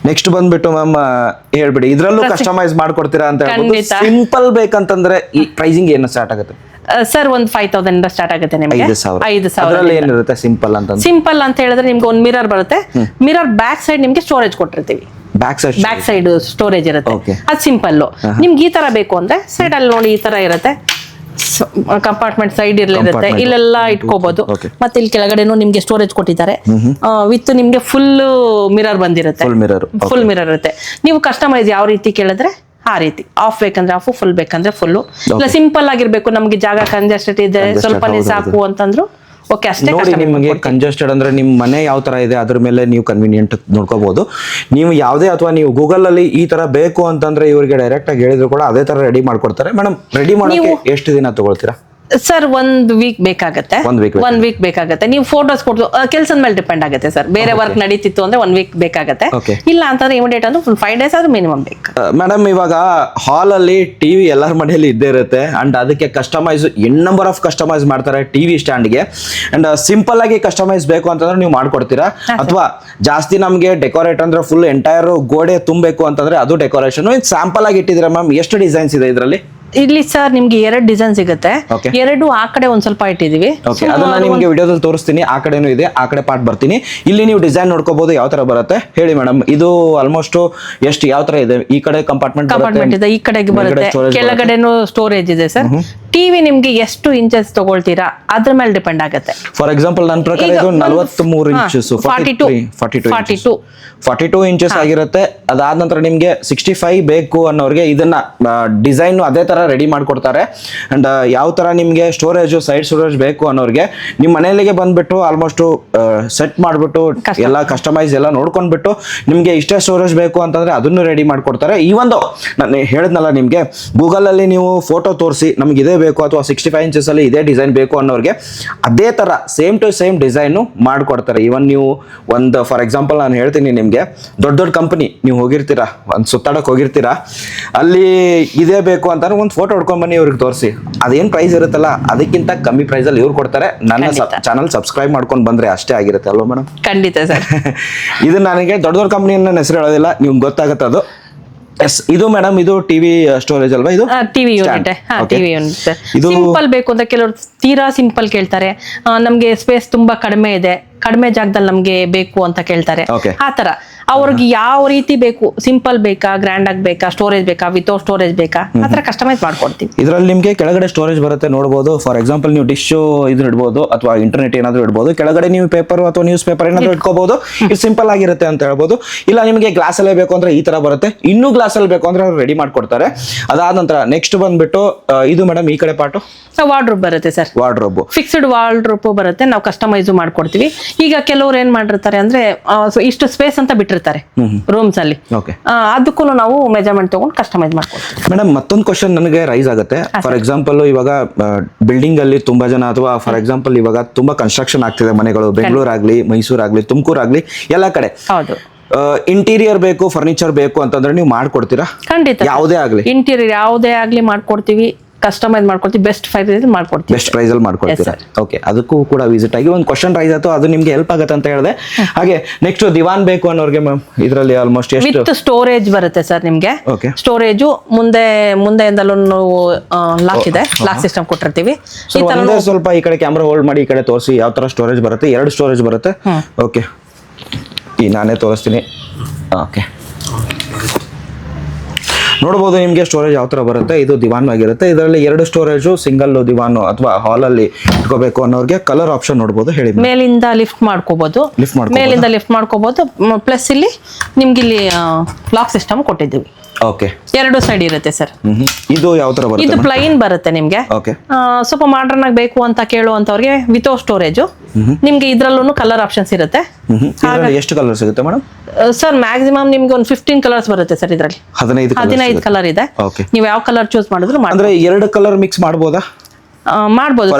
ನೆಕ್ಸ್ಟ್ ಬಂದ್ಬಿಟ್ಟು ಮ್ಯಾಮ್ ಹೇಳ್ಬಿಡಿ, ಇದ್ರಲ್ಲೂ ಕಸ್ಟಮೈಸ್ ಮಾಡ್ಕೊಡ್ತೀರಾ ಅಂತ ಹೇಳ್ಬೋದು. ಸಿಂಪಲ್ ಬೇಕಂತಂದ್ರೆ ಈ ಪ್ರೈಸಿಂಗ್ ಏನು ಸ್ಟಾರ್ಟ್ ಆಗುತ್ತೆ ಸರ್? ಒಂದು 5,000 ಇಂದ ಸ್ಟಾರ್ಟ್ ಆಗುತ್ತೆ ನಿಮಗೆ. 5,000 ಏನಿರುತ್ತೆ ಸಿಂಪಲ್ ಅಂತ? ಸಿಂಪಲ್ ಅಂತ ಹೇಳಿದ್ರೆ ನಿಮ್ಗೆ ಒಂದು ಮಿರರ್ ಬರುತ್ತೆ. ಮಿರರ್ ಬ್ಯಾಕ್ ಸೈಡ್ ನಿಮ್ಗೆ ಸ್ಟೋರೇಜ್ ಕೊಟ್ಟಿರ್ತೀವಿ. ಬ್ಯಾಕ್ ಸೈಡ್ ಸ್ಟೋರೇಜ್ ಇರುತ್ತೆ. Okay. ಅದು ಸಿಂಪಲ್. ನಿಮ್ಗೆ ಈ ತರ ಬೇಕು ಅಂದ್ರೆ ಸೈಡ್ ಅಲ್ಲಿ ನೋಡಿ ಈ ತರ ಇರುತ್ತೆ, ಕಂಪಾರ್ಟ್ಮೆಂಟ್ ಸೈಡ್ ಇರುತ್ತೆ, Compartment. ಇಲ್ಲೆಲ್ಲ ಇಟ್ಕೋಬಹುದು. Okay. ಮತ್ತೆ ಇಲ್ಲಿ ಕೆಳಗಡೆನೂ ನಿಮ್ಗೆ ಸ್ಟೋರೇಜ್ ಕೊಟ್ಟಿದ್ದಾರೆ ವಿತ್ ನಿಮ್ಗೆ ಫುಲ್ ಮಿರರ್ ಬಂದಿರುತ್ತೆ. ಫುಲ್ ಮಿರರ್ ಇರುತ್ತೆ. ನೀವು ಕಸ್ಟಮೈಸ್ ಯಾವ ರೀತಿ ಕೇಳಿದ್ರೆ ಆ ರೀತಿ, ಆಫ್ ಬೇಕಂದ್ರೆ ಆಫ್, ಫುಲ್ ಬೇಕಂದ್ರೆ ಫುಲ್. ಇಲ್ಲ ಸಿಂಪಲ್ ಆಗಿರ್ಬೇಕು, ನಮ್ಗೆ ಜಾಗ ಕಂಜೆಸ್ಟೆಡ್ ಇದೆ, ಸ್ವಲ್ಪನೇ ಸಾಕು ಅಂತಂದ್ರು ಓಕೆ, ಅಷ್ಟೇ. ನೋಡಿ, ನಿಮಗೆ ಕಂಜೆಸ್ಟೆಡ್ ಅಂದ್ರೆ ನಿಮ್ಮ ಮನೆ ಯಾವ ತರ ಇದೆ ಅದ್ರ ಮೇಲೆ ನೀವು ಕನ್ವೀನಿಯಂಟ್ ನೋಡ್ಕೋಬಹುದು. ನೀವು ಯಾವುದೇ ಅಥವಾ ನೀವು ಗೂಗಲ್ ಅಲ್ಲಿ ಈ ತರ ಬೇಕು ಅಂತಂದ್ರೆ ಇವ್ರಿಗೆ ಡೈರೆಕ್ಟ್ ಆಗಿ ಹೇಳಿದ್ರು ಕೂಡ ಅದೇ ತರ ರೆಡಿ ಮಾಡ್ಕೊಡ್ತಾರೆ. ಮೇಡಮ್, ರೆಡಿ ಮಾಡೋಕೆ ಎಷ್ಟು ದಿನ ತಗೊಳ್ತೀರಾ? ಸರ್ 1 ವೀಕ್ ಬೇಕಾಗತ್ತೆ. 1 ವೀಕ್ ಬೇಕಾಗತ್ತೆ. ನೀವು ಫೋಟೋಸ್ ಕೊಟ್ಟು ಕೆಲಸದ ಮೇಲೆ ಡಿಪೆಂಡ್ ಆಗುತ್ತೆ ಸರ್. ಬೇರೆ ವರ್ಕ್ ನಡೀತಿತ್ತು ಅಂದ್ರೆ 1 ವೀಕ್ ಬೇಕಾಗತ್ತೆ. ಇಲ್ಲ ಅಂತಂದ್ರೆ ಇಮಿಡಿಯೇಟ್ ಅಂದ್ರೆ 5 ಡೇಸ್ ಆದ್ರೂ ಮಿನಿಮಮ್ ಬೇಕು. ಮೇಡಮ್, ಇವಾಗ ಹಾಲ್ ಅಲ್ಲಿ ಟಿವಿ ಎಲ್ಲರ ಮನೆಯಲ್ಲಿ ಇದ್ದೇ ಇರುತ್ತೆ ಅಂಡ್ ಅದಕ್ಕೆ ಕಸ್ಟಮೈಸ್ ನಂಬರ್ ಆಫ್ ಕಸ್ಟಮೈಸ್ ಮಾಡ್ತಾರೆ ಟಿವಿ ಸ್ಟ್ಯಾಂಡ್ಗೆ. ಅಂಡ್ ಸಿಂಪಲ್ ಆಗಿ ಕಸ್ಟಮೈಸ್ ಬೇಕು ಅಂತಂದ್ರೆ ನೀವು ಮಾಡ್ಕೊಡ್ತೀರಾ, ಅಥವಾ ಜಾಸ್ತಿ ನಮಗೆ ಡೆಕೋರೇಟ್ ಅಂದ್ರೆ ಫುಲ್ ಎಂಟೈರ್ ಗೋಡೆ ತುಂಬಬೇಕು ಅಂತಂದ್ರೆ ಅದು ಡೆಕೋರೇಷನ್ ಸ್ಯಾಂಪಲ್ ಆಗಿ ಇಟ್ಟಿದ್ದೀರಾ ಮ್ಯಾಮ್? ಎಷ್ಟು ಡಿಸೈನ್ಸ್ ಇದೆ ಇದರಲ್ಲಿ? ಇಲ್ಲಿ ಸರ್ ನಿಮ್ಗೆ 2 ಡಿಸೈನ್ ಸಿಗುತ್ತೆ. 2 ಆ ಕಡೆ ಒಂದ್ ಸ್ವಲ್ಪ ಇಟ್ಟಿದೀವಿ. ಅದನ್ನ ನಿಮ್ಗೆ ವಿಡಿಯೋದಲ್ಲಿ ತೋರಿಸ್ತೀನಿ. ಆ ಕಡೆನೂ ಇದೆ, ಆ ಕಡೆ ಪಾರ್ಟ್ ಬರ್ತೀನಿ. ಇಲ್ಲಿ ನೀವು ಡಿಸೈನ್ ನೋಡ್ಕೋಬಹುದು ಯಾವ ತರ ಬರುತ್ತೆ. ಹೇಳಿ ಮೇಡಮ್, ಇದು ಆಲ್ಮೋಸ್ಟ್ ಎಷ್ಟು ಯಾವ ತರ ಇದೆ? ಈ ಕಡೆ ಕಂಪಾರ್ಟ್ಮೆಂಟ್ ಇದೆ, ಈ ಕಡೆಗೆ ಬರುತ್ತೆ, ಕೆಳಗಡೆನೂ ಸ್ಟೋರೇಜ್ ಇದೆ ಸರ್. ಟಿವಿ ನಿಮ್ಗೆ ಎಷ್ಟು ಇಂಚಸ್ ತಗೊಳ್ತೀರಾ ಅದ್ರ ಮೇಲೆ ಡಿಪೆಂಡ್ ಆಗುತ್ತೆ. ಫಾರ್ ಎಕ್ಸಾಂಪಲ್ ನನ್ನ ಪ್ರಕಾರ ಇದು 43 ಇಂಚಸ್, 42 ಇಂಚಸ್ ಆಗಿರುತ್ತೆ. ಅದಾದ ನಂತರ ನಿಮ್ಗೆ 65 ಬೇಕು ಅನ್ನೋರಿಗೆ ಇದನ್ನ ಡಿಸೈನ್ ಅದೇ ತರ ರೆಡಿ ಮಾಡ್ಕೊಡ್ತಾರೆ. ಅಂಡ್ ಯಾವ ತರ ನಿಮ್ಗೆ ಸ್ಟೋರೇಜ್, ಸೈಡ್ ಸ್ಟೋರೇಜ್ ಬೇಕು ಅನ್ನೋರಿಗೆ ನಿಮ್ಮ ಮನೆಯಲ್ಲಿಗೆ ಬಂದ್ಬಿಟ್ಟು ಆಲ್ಮೋಸ್ಟ್ ಸೆಟ್ ಮಾಡ್ಬಿಟ್ಟು ಎಲ್ಲ ಕಸ್ಟಮೈಸ್ ಎಲ್ಲ ನೋಡ್ಕೊಂಡ್ಬಿಟ್ಟು ನಿಮ್ಗೆ ಇಷ್ಟೇ ಸ್ಟೋರೇಜ್ ಬೇಕು ಅಂತಂದ್ರೆ ಅದನ್ನು ರೆಡಿ ಮಾಡ್ಕೊಡ್ತಾರೆ. ಈ ಒಂದು ನಾನು ಹೇಳಿದ್ನಲ್ಲ ನಿಮ್ಗೆ, ಗೂಗಲ್ ಅಲ್ಲಿ ನೀವು ಫೋಟೋ ತೋರಿಸಿ ನಮ್ಗೆ ಇದೇ ಬೇಕು ಅಥವಾ 65 ಇಂಚಸ್ ಅಲ್ಲಿ ಇದೇ ಡಿಸೈನ್ ಬೇಕು ಅನ್ನೋರಿಗೆ ಅದೇ ತರ ಸೇಮ್ ಟು ಸೇಮ್ ಡಿಸೈನ್ ಮಾಡ್ಕೊಡ್ತಾರೆ. ಇವನ್ ನೀವು ಒಂದು ಫಾರ್ ಎಕ್ಸಾಂಪಲ್ ನಾನು ಹೇಳ್ತೀನಿ ನಿಮ್ಗೆ, ದೊಡ್ಡ ಕಂಪನಿ ನೀವು ಹೋಗಿರ್ತೀರಾ, ಒಂದು ಸುತ್ತಾಡಕ್ ಹೋಗಿರ್ತೀರಾ, ಅಲ್ಲಿ ಇದೇ ಬೇಕು ಅಂತ ಒಂದು ಫೋಟೋ ಹೊಡ್ಕೊಂಡ್ ಬನ್ನಿ ಇವ್ರಿಗೆ ತೋರಿಸಿ, ಅದೇನ್ ಪ್ರೈಸ್ ಇರುತ್ತಲ್ಲ ಅದಕ್ಕಿಂತ ಕಮ್ಮಿ ಪ್ರೈಸ್ ಅಲ್ಲಿ ಇವ್ರು ಕೊಡ್ತಾರೆ. ನನ್ನ ಚಾನಲ್ ಸಬ್ಸ್ಕ್ರೈಬ್ ಮಾಡ್ಕೊಂಡು ಬಂದ್ರೆ ಅಷ್ಟೇ ಆಗಿರುತ್ತೆ ಅಲ್ವಾ ಮೇಡಮ್? ಖಂಡಿತ ಸರ್. ಇದು ನನಗೆ ದೊಡ್ಡ ಕಂಪನಿಯನ್ನ ಹೆಸರು ಹೇಳೋದಿಲ್ಲ, ನಿಮ್ಗೆ ಗೊತ್ತಾಗುತ್ತೆ ಅದು. ಎಸ್, ಇದು ಮೇಡಮ್, ಇದು ಟಿವಿ ಸ್ಟೋರೇಜ್ ಅಲ್ವಾ? ಇದು TV unit. TV unit simple ಬೇಕು ಅಂತ ಕೆಲವರು ತೀರಾ ಸಿಂಪಲ್ ಕೇಳ್ತಾರೆ. ನಮ್ಗೆ ಸ್ಪೇಸ್ ತುಂಬಾ ಕಡಿಮೆ ಇದೆ, ಕಡಿಮೆ ಜಾಗದಲ್ಲಿ ನಮ್ಗೆ ಬೇಕು ಅಂತ ಕೇಳ್ತಾರೆ. ಆ ತರ ಅವ್ರಿಗೆ ಯಾವ ರೀತಿ ಬೇಕು, ಸಿಂಪಲ್ ಬೇಕಾ, ಗ್ರ್ಯಾಂಡ್ ಆಗಿ ಬೇಕಾ, ಸ್ಟೋರೇಜ್ ಬೇಕಾ, ವಿತೌಟ್ ಸ್ಟೋರೇಜ್ ಬೇಕಾ, ಆ ತರ ಕಸ್ಟಮೈಸ್ ಮಾಡ್ಕೊಡ್ತೀವಿ. ಇದರಲ್ಲಿ ನಿಮಗೆ ಕೆಳಗಡೆ ಸ್ಟೋರೇಜ್ ಬರುತ್ತೆ ನೋಡಬಹುದು. ಫಾರ್ ಎಕ್ಸಾಂಪಲ್ ನೀವು ಡಿಶ್ ಇದನ್ನ ಇಡಬಹುದು ಅಥವಾ ಇಂಟರ್ನೆಟ್ ಏನಾದ್ರು ಇಡಬಹುದು. ಕೆಳಗಡೆ ನೀವು ಪೇಪರ್ ಅಥವಾ ನ್ಯೂಸ್ ಪೇಪರ್ ಏನಾದ್ರು ಇಟ್ಕೋಬಹುದು. ಇದು ಸಿಂಪಲ್ ಆಗಿರುತ್ತೆ ಅಂತ ಹೇಳ್ಬೋದು. ಇಲ್ಲ ನಿಮಗೆ ಗ್ಲಾಸ್ ಅಲ್ಲೇ ಬೇಕು ಅಂದ್ರೆ ಈ ತರ ಬರುತ್ತೆ. ಇನ್ನೂ ಗ್ಲಾಸ್ ಅಲ್ಲಿ ಬೇಕು ಅಂದ್ರೆ ಅವ್ರು ರೆಡಿ ಮಾಡ್ಕೊಡ್ತಾರೆ. ಅದಾದ ನಂತರ ನೆಕ್ಸ್ಟ್ ಬಂದ್ಬಿಟ್ಟು ಇದು ಮೇಡಮ್ ಈ ಕಡೆ ಪಾರ್ಟು ವಾರ್ಡ್ರೋಬ್ ಬರುತ್ತೆ ಸರ್. ವಾರ್ಡ್ರೋಬ್, ಫಿಕ್ಸ್ಡ್ ವಾರ್ಡ್ರೋಬ್ ಬರುತ್ತೆ. ನಾವು ಕಸ್ಟಮೈಸ್ ಮಾಡ್ಕೊಡ್ತೀವಿ. ಈಗ ಕೆಲವ್ರು ಏನ್ ಮಾಡಿರ್ತಾರೆ ಅಂದ್ರೆ ಇಷ್ಟು ಸ್ಪೇಸ್ ಅಂತ ಬಿಟ್ಟಿರ್ತಾರೆ ರೂಮ್ಸ್ ಅಲ್ಲಿ, ಅದಕ್ಕೂ ನಾವು ಮೆಜರ್ಮೆಂಟ್ ತಗೊಂಡು ಕಸ್ಟಮೈಸ್ ಮಾಡ್ಕೊಡ್ತೀವಿ. ಮೇಡಮ್, ಮತ್ತೊಂದು ಕ್ವಶನ್ ನನಗೆ ರೈಸ್ ಆಗುತ್ತೆ. ಫಾರ್ ಎಕ್ಸಾಂಪಲ್ ಇವಾಗ ಬಿಲ್ಡಿಂಗ್ ಅಲ್ಲಿ ತುಂಬಾ ಜನ, ಅಥವಾ ಫಾರ್ ಎಕ್ಸಾಂಪಲ್ ಇವಾಗ ತುಂಬಾ ಕನ್ಸ್ಟ್ರಕ್ಷನ್ ಆಗ್ತಿದೆ ಮನೆಗಳು, ಬೆಂಗಳೂರು ಆಗ್ಲಿ, ಮೈಸೂರು ಆಗ್ಲಿ, ತುಮಕೂರು ಆಗ್ಲಿ, ಎಲ್ಲ ಕಡೆ ಇಂಟೀರಿಯರ್ ಬೇಕು, ಫರ್ನಿಚರ್ ಬೇಕು ಅಂತಂದ್ರೆ ನೀವು ಮಾಡ್ಕೊಡ್ತೀರಾ? ಖಂಡಿತ. ಯಾವುದೇ ಆಗ್ಲಿ, ಇಂಟೀರಿಯರ್ ಯಾವುದೇ ಆಗ್ಲಿ ಮಾಡ್ಕೊಡ್ತೀವಿ, ಕಸ್ಟಮೈಸ್ ಮಾಡ್ಕೊಡ್ತೀವಿ, ಬೆಸ್ಟ್ ಪ್ರೈಸ್ ಅಲ್ಲಿ ಮಾಡ್ಕೊಡ್ತೀವಿ. ಬೆಸ್ಟ್ ಪ್ರೈಸ್ ಅಲ್ಲಿ ಮಾಡ್ಕೊಡ್ತೀರಾ? ಓಕೆ, ಅದಕ್ಕೂ ಕೂಡ ವಿಸಿಟ್ ಆಗಿ ಒಂದು ಕ್ವಶನ್ ರೈಸ್ ಆಯ್ತು, ಅದು ನಿಮ್ಗೆ ಹೆಲ್ಪ್ ಆಗುತ್ತೆ ಅಂತ ಹೇಳಿದೆ. ಹಾಗೆ ನೆಕ್ಸ್ಟ್ ದಿವಾನ್ ಬೇಕು ಅನ್ನೋರಿಗೆ ಮ್ಯಾಮ್ ಇದರಲ್ಲಿ ಆಲ್ಮೋಸ್ಟ್ ಎಷ್ಟು ವಿತ್ ಸ್ಟೋರೇಜ್ ಬರುತ್ತೆ ಸರ್ ನಿಮ್ಗೆ. ಸ್ಟೋರೇಜು ಮುಂದೆಯಿಂದಲೂ ಲಾಕ್ ಇದೆ, ಲಾಕ್ ಸಿಸ್ಟಮ್ ಕೊಟ್ಟಿರ್ತೀವಿ. ಸ್ವಲ್ಪ ಈ ಕಡೆ ಕ್ಯಾಮ್ರಾ ಹೋಲ್ಡ್ ಮಾಡಿ ಈ ಕಡೆ ತೋರಿಸಿ ಯಾವ ತರ ಸ್ಟೋರೇಜ್ ಬರುತ್ತೆ. 2 ಸ್ಟೋರೇಜ್ ಬರುತ್ತೆ. ಓಕೆ, ಈ ನಾನೇ ತೋರಿಸ್ತೀನಿ. ಓಕೆ, ನೋಡಬಹುದು ನಿಮಗೆ ಸ್ಟೋರೇಜ್ ಯಾವ ತರ ಬರುತ್ತೆ. ಇದು ದಿವಾನ್ ಆಗಿರುತ್ತೆ. ಇದರಲ್ಲಿ 2 ಸ್ಟೋರೇಜ್, ಸಿಂಗಲ್ ದಿವಾನು ಅಥವಾ ಹಾಲ್ ಅಲ್ಲಿ ಇಟ್ಕೋಬೇಕು ಅನ್ನೋರಿಗೆ ಕಲರ್ ಆಪ್ಷನ್ ನೋಡಬಹುದು. ಹೇಳಿ. ಮೇಲಿಂದ ಲಿಫ್ಟ್ ಮಾಡ್ಕೋಬಹುದು, ಮೇಲಿಂದ ಲಿಫ್ಟ್ ಮಾಡ್ಕೋಬಹುದು. ಪ್ಲಸ್ ಇಲ್ಲಿ ನಿಮ್ಗೆ ಇಲ್ಲಿ ಲಾಕ್ ಸಿಸ್ಟಮ್ ಕೊಟ್ಟಿದ್ದೀವಿ. ಓಕೆ, 2 ಸೈಡ್ ಇರುತ್ತೆ ಸರ್. ಇದು ಯಾವ ತರ ಬರುತ್ತೆ? ಇದು ಪ್ಲೈನ್ ಬರುತ್ತೆ ನಿಮ್ಗೆ. ಸ್ವಲ್ಪ ಮಾಡರ್ನ್ ಆಗಿ ಬೇಕು ಅಂತ ಕೇಳುವಂತವ್ರಿಗೆ ವಿತೌಟ್ ಸ್ಟೋರೇಜ್ ನಿಮ್ಗೆ ಇದ್ರಲ್ಲೂ ಕಲರ್ ಆಪ್ಷನ್ಸ್ ಇರುತ್ತೆ. ಎಷ್ಟು ಕಲರ್ ಸಿಗುತ್ತೆ ಮೇಡಮ್? ಸರ್ ಮ್ಯಾಕ್ಸಿಮಮ್ ನಿಮ್ಗೆ ಒಂದು 15 ಕಲರ್ಸ್ ಬರುತ್ತೆ ಸರ್. ಇದರಲ್ಲಿ 15 ಕಲರ್ ಇದೆ. ನೀವು ಯಾವ ಕಲರ್ ಚೂಸ್ ಮಾಡಿದ್ರು ಅಂದ್ರೆ 2 ಕಲರ್ ಮಿಕ್ಸ್ ಮಾಡಬಹುದಾ? ಮಾಡ್ಬೋದು.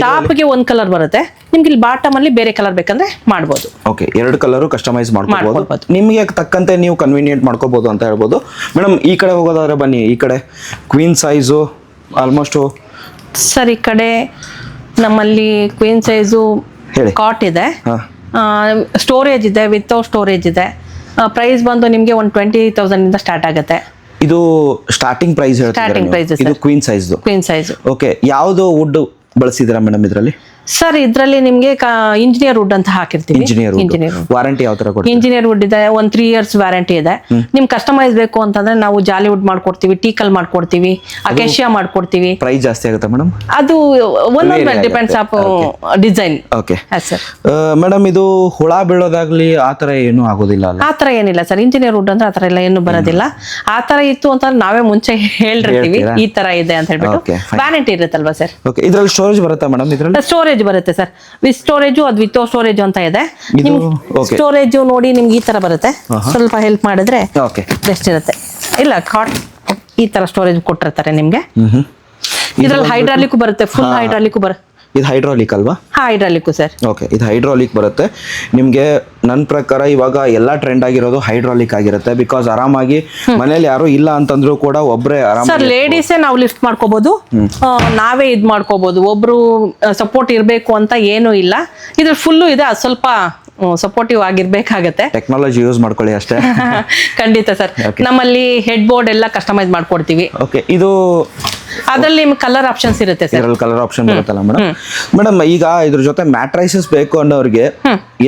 ಟಾಪ್ಗೆ 1 ಕಲರ್ ಬರುತ್ತೆ, ನಿಮ್ಗೆ ಇಲ್ಲಿ ಬಾಟಮ್ ಅಲ್ಲಿ ಬೇರೆ ಕಲರ್ ಬೇಕಂದ್ರೆ ಮಾಡ್ಬೋದು. ಓಕೆ, 2 ಕಲರ್ ಕಸ್ಟಮೈಸ್ ಮಾಡ್ಕೋಬಹುದು, ನಿಮಗೆ ತಕ್ಕಂತೆ ನೀವು ಕನ್ವೀನಿಯಂಟ್ ಮಾಡ್ಕೋಬಹುದು ಅಂತ ಹೇಳ್ಬೋದು. ಮೇಡಮ್, ಈ ಕಡೆ ಹೋಗೋದಾದ್ರೆ ಬನ್ನಿ. ಈ ಕಡೆ ಕ್ವೀನ್ ಸೈಜು ಆಲ್ಮೋಸ್ಟ್ ಸರ್. ಈ ಕಡೆ ನಮ್ಮಲ್ಲಿ ಕ್ವೀನ್ ಸೈಜು ಕಾಟ್ ಇದೆ, ಸ್ಟೋರೇಜ್ ಇದೆ, ವಿತೌಟ್ ಸ್ಟೋರೇಜ್ ಇದೆ. ಪ್ರೈಸ್ ಬಂದು ನಿಮ್ಗೆ 120,000 ಇಂದ ಸ್ಟಾರ್ಟ್ ಆಗುತ್ತೆ. ಇದು ಸ್ಟಾರ್ಟಿಂಗ್ ಪ್ರೈಸ್ ಹೇಳ್ತಿದ್ದೀರಾ? ಇದು queen size. Queen size. Okay, ಯಾವುದು ವುಡ್ ಬಳಸಿದ್ದೀರಾ ಮೇಡಮ್ ಇದರಲ್ಲಿ? ಸರ್ ಇದ್ರಲ್ಲಿ ನಿಮ್ಗೆ ಇಂಜಿನಿಯರ್ ವುಡ್ ಅಂತ ಹಾಕಿರ್ತೀವಿ. ಇಂಜಿನಿಯರ್ ವಾರಂಟಿ ಯಾವ ತರ ಕೊಡ್ತೀವಿ? ಇಂಜಿನಿಯರ್ ವುಡ್ ಇದೆ, 3 years ವ್ಯಾರಂಟಿ ಇದೆ. ನಿಮ್ ಕಸ್ಟಮೈಸ್ ಬೇಕು ಅಂತಂದ್ರೆ ನಾವು ಜಾಲಿ ವುಡ್ ಮಾಡ್ಕೊಡ್ತೀವಿ, ಟೀಕಲ್ ಮಾಡ್ಕೊಡ್ತೀವಿ, ಅಕೇಶಿಯಾ ಮಾಡ್ಕೊಡ್ತೀವಿ. ಪ್ರೈಸ್ ಜಾಸ್ತಿ ಆಗುತ್ತೆ ಮೇಡಮ್? ಅದು ಒಂದೊಂದು depends of design. Okay sir. Madam ಇದು ಹುಳ ಬೀಳೋದಾಗ್ಲಿ ಆತರ ಏನು ಆಗೋದಿಲ್ಲ ಅಲ್ಲ? ಆತರ ಏನಿಲ್ಲ ಸರ್, ಇಂಜಿನಿಯರ್ ವುಡ್ ಅಂದ್ರೆ ಆತರ ಎಲ್ಲ ಏನು ಬರೋದಿಲ್ಲ. ಆತರ ಇತ್ತು ಅಂತ ನಾವೇ ಮುಂಚೆ ಹೇಳಿರ್ತೀವಿ ಈ ತರ ಇದೆ ಅಂತ ಹೇಳ್ಬಿಟ್ಟು. ವ್ಯಾರಂಟಿ ಇರುತ್ತಲ್ವಾ ಸರ್? ಓಕೆ. ಇದ್ರಲ್ಲಿ ಸ್ಟೋರೇಜ್ ಬರುತ್ತಾ ಮೇಡಮ್? ಇದ್ರಲ್ಲಿ ಸ್ಟೋರೇಜ್ ಬರುತ್ತೆ ಸರ್, ವಿತ್ ಸ್ಟೋರೇಜು ಅದು ವಿತ್ ಸ್ಟೋರೇಜ್ ಅಂತ ಇದೆ. ಸ್ಟೋರೇಜ್ ನೋಡಿ ನಿಮ್ಗೆ ಈ ತರ ಬರುತ್ತೆ, ಸ್ವಲ್ಪ ಹೆಲ್ಪ್ ಮಾಡಿದ್ರೆ ಬೆಸ್ಟ್ ಇರುತ್ತೆ. ಇಲ್ಲ ಕಾಟ್ ಈ ತರ ಸ್ಟೋರೇಜ್ ಕೊಟ್ಟಿರ್ತಾರೆ ನಿಮ್ಗೆ. ಇದ್ರಲ್ಲಿ ಹೈಡ್ರಾಲಿಕ್ ಬರುತ್ತೆ, ಫುಲ್ ಹೈಡ್ರಾಲಿಕ್ ಬರುತ್ತೆ. ಇದು ಹೈಡ್ರಾಲಿಕ್ ಅಲ್ವಾ? Hydraulic sir. ಓಕೆ, ಇದು ಹೈಡ್ರಾಲಿಕ್ ಬರುತ್ತೆ ನಿಮ್ಗೆ. ನನ್ನ ಪ್ರಕಾರ ಇವಾಗ ಎಲ್ಲ ಟ್ರೆಂಡ್ ಆಗಿರೋದು ಹೈಡ್ರಾಲಿಕ್ ಆಗಿರುತ್ತೆ. ಬಿಕಾಸ್ ಆರಾಮಾಗಿ ಮನೇಲಿ ಯಾರು ಇಲ್ಲ ಅಂತಂದ್ರೂ ಕೂಡ ಒಬ್ರೆ ಆರಾಮ. ಸರ್ ಲೇಡೀಸೇ ನಾವು ಲಿಫ್ಟ್ ಮಾಡ್ಕೋಬಹುದು, ನಾವೇ ಇದ್ ಮಾಡ್ಕೋಬಹುದು. ಒಬ್ರು ಸಪೋರ್ಟ್ ಇರ್ಬೇಕು ಅಂತ ಏನು ಇಲ್ಲ. ಇದ್ರ ಫುಲ್ಲು ಇದೆ, ಅದು ಸ್ವಲ್ಪ ಸಪೋರ್ಟಿವ್ ಆಗಿರ್ಬೇಕಾಗತ್ತೆ. ಟೆಕ್ನಾಲಜಿ ಯೂಸ್ ಮಾಡ್ಕೊಳ್ಳಿ ಅಷ್ಟೇ. ಖಂಡಿತ ಸರ್. ನಮ್ಮಲ್ಲಿ ಹೆಡ್ ಬೋರ್ಡ್ ಎಲ್ಲ ಕಸ್ಟಮೈಸ್ ಮಾಡ್ಕೊಡ್ತೀವಿ. ಓಕೆ. ಇದು ಅದ್ರಲ್ಲಿ ನಿಮ್ಗೆ ಕಲರ್ ಆಪ್ಷನ್ಸ್ ಇರುತ್ತೆ ಸರ್. ಇದರಲ್ಲಿ ಕಲರ್ ಆಪ್ಷನ್ ಬರುತ್ತಲ್ಲ ಮೇಡಮ್? ಈಗ ಇದ್ರ ಜೊತೆ ಮ್ಯಾಟ್ರೈಸಸ್ ಬೇಕು ಅನ್ನೋರಿಗೆ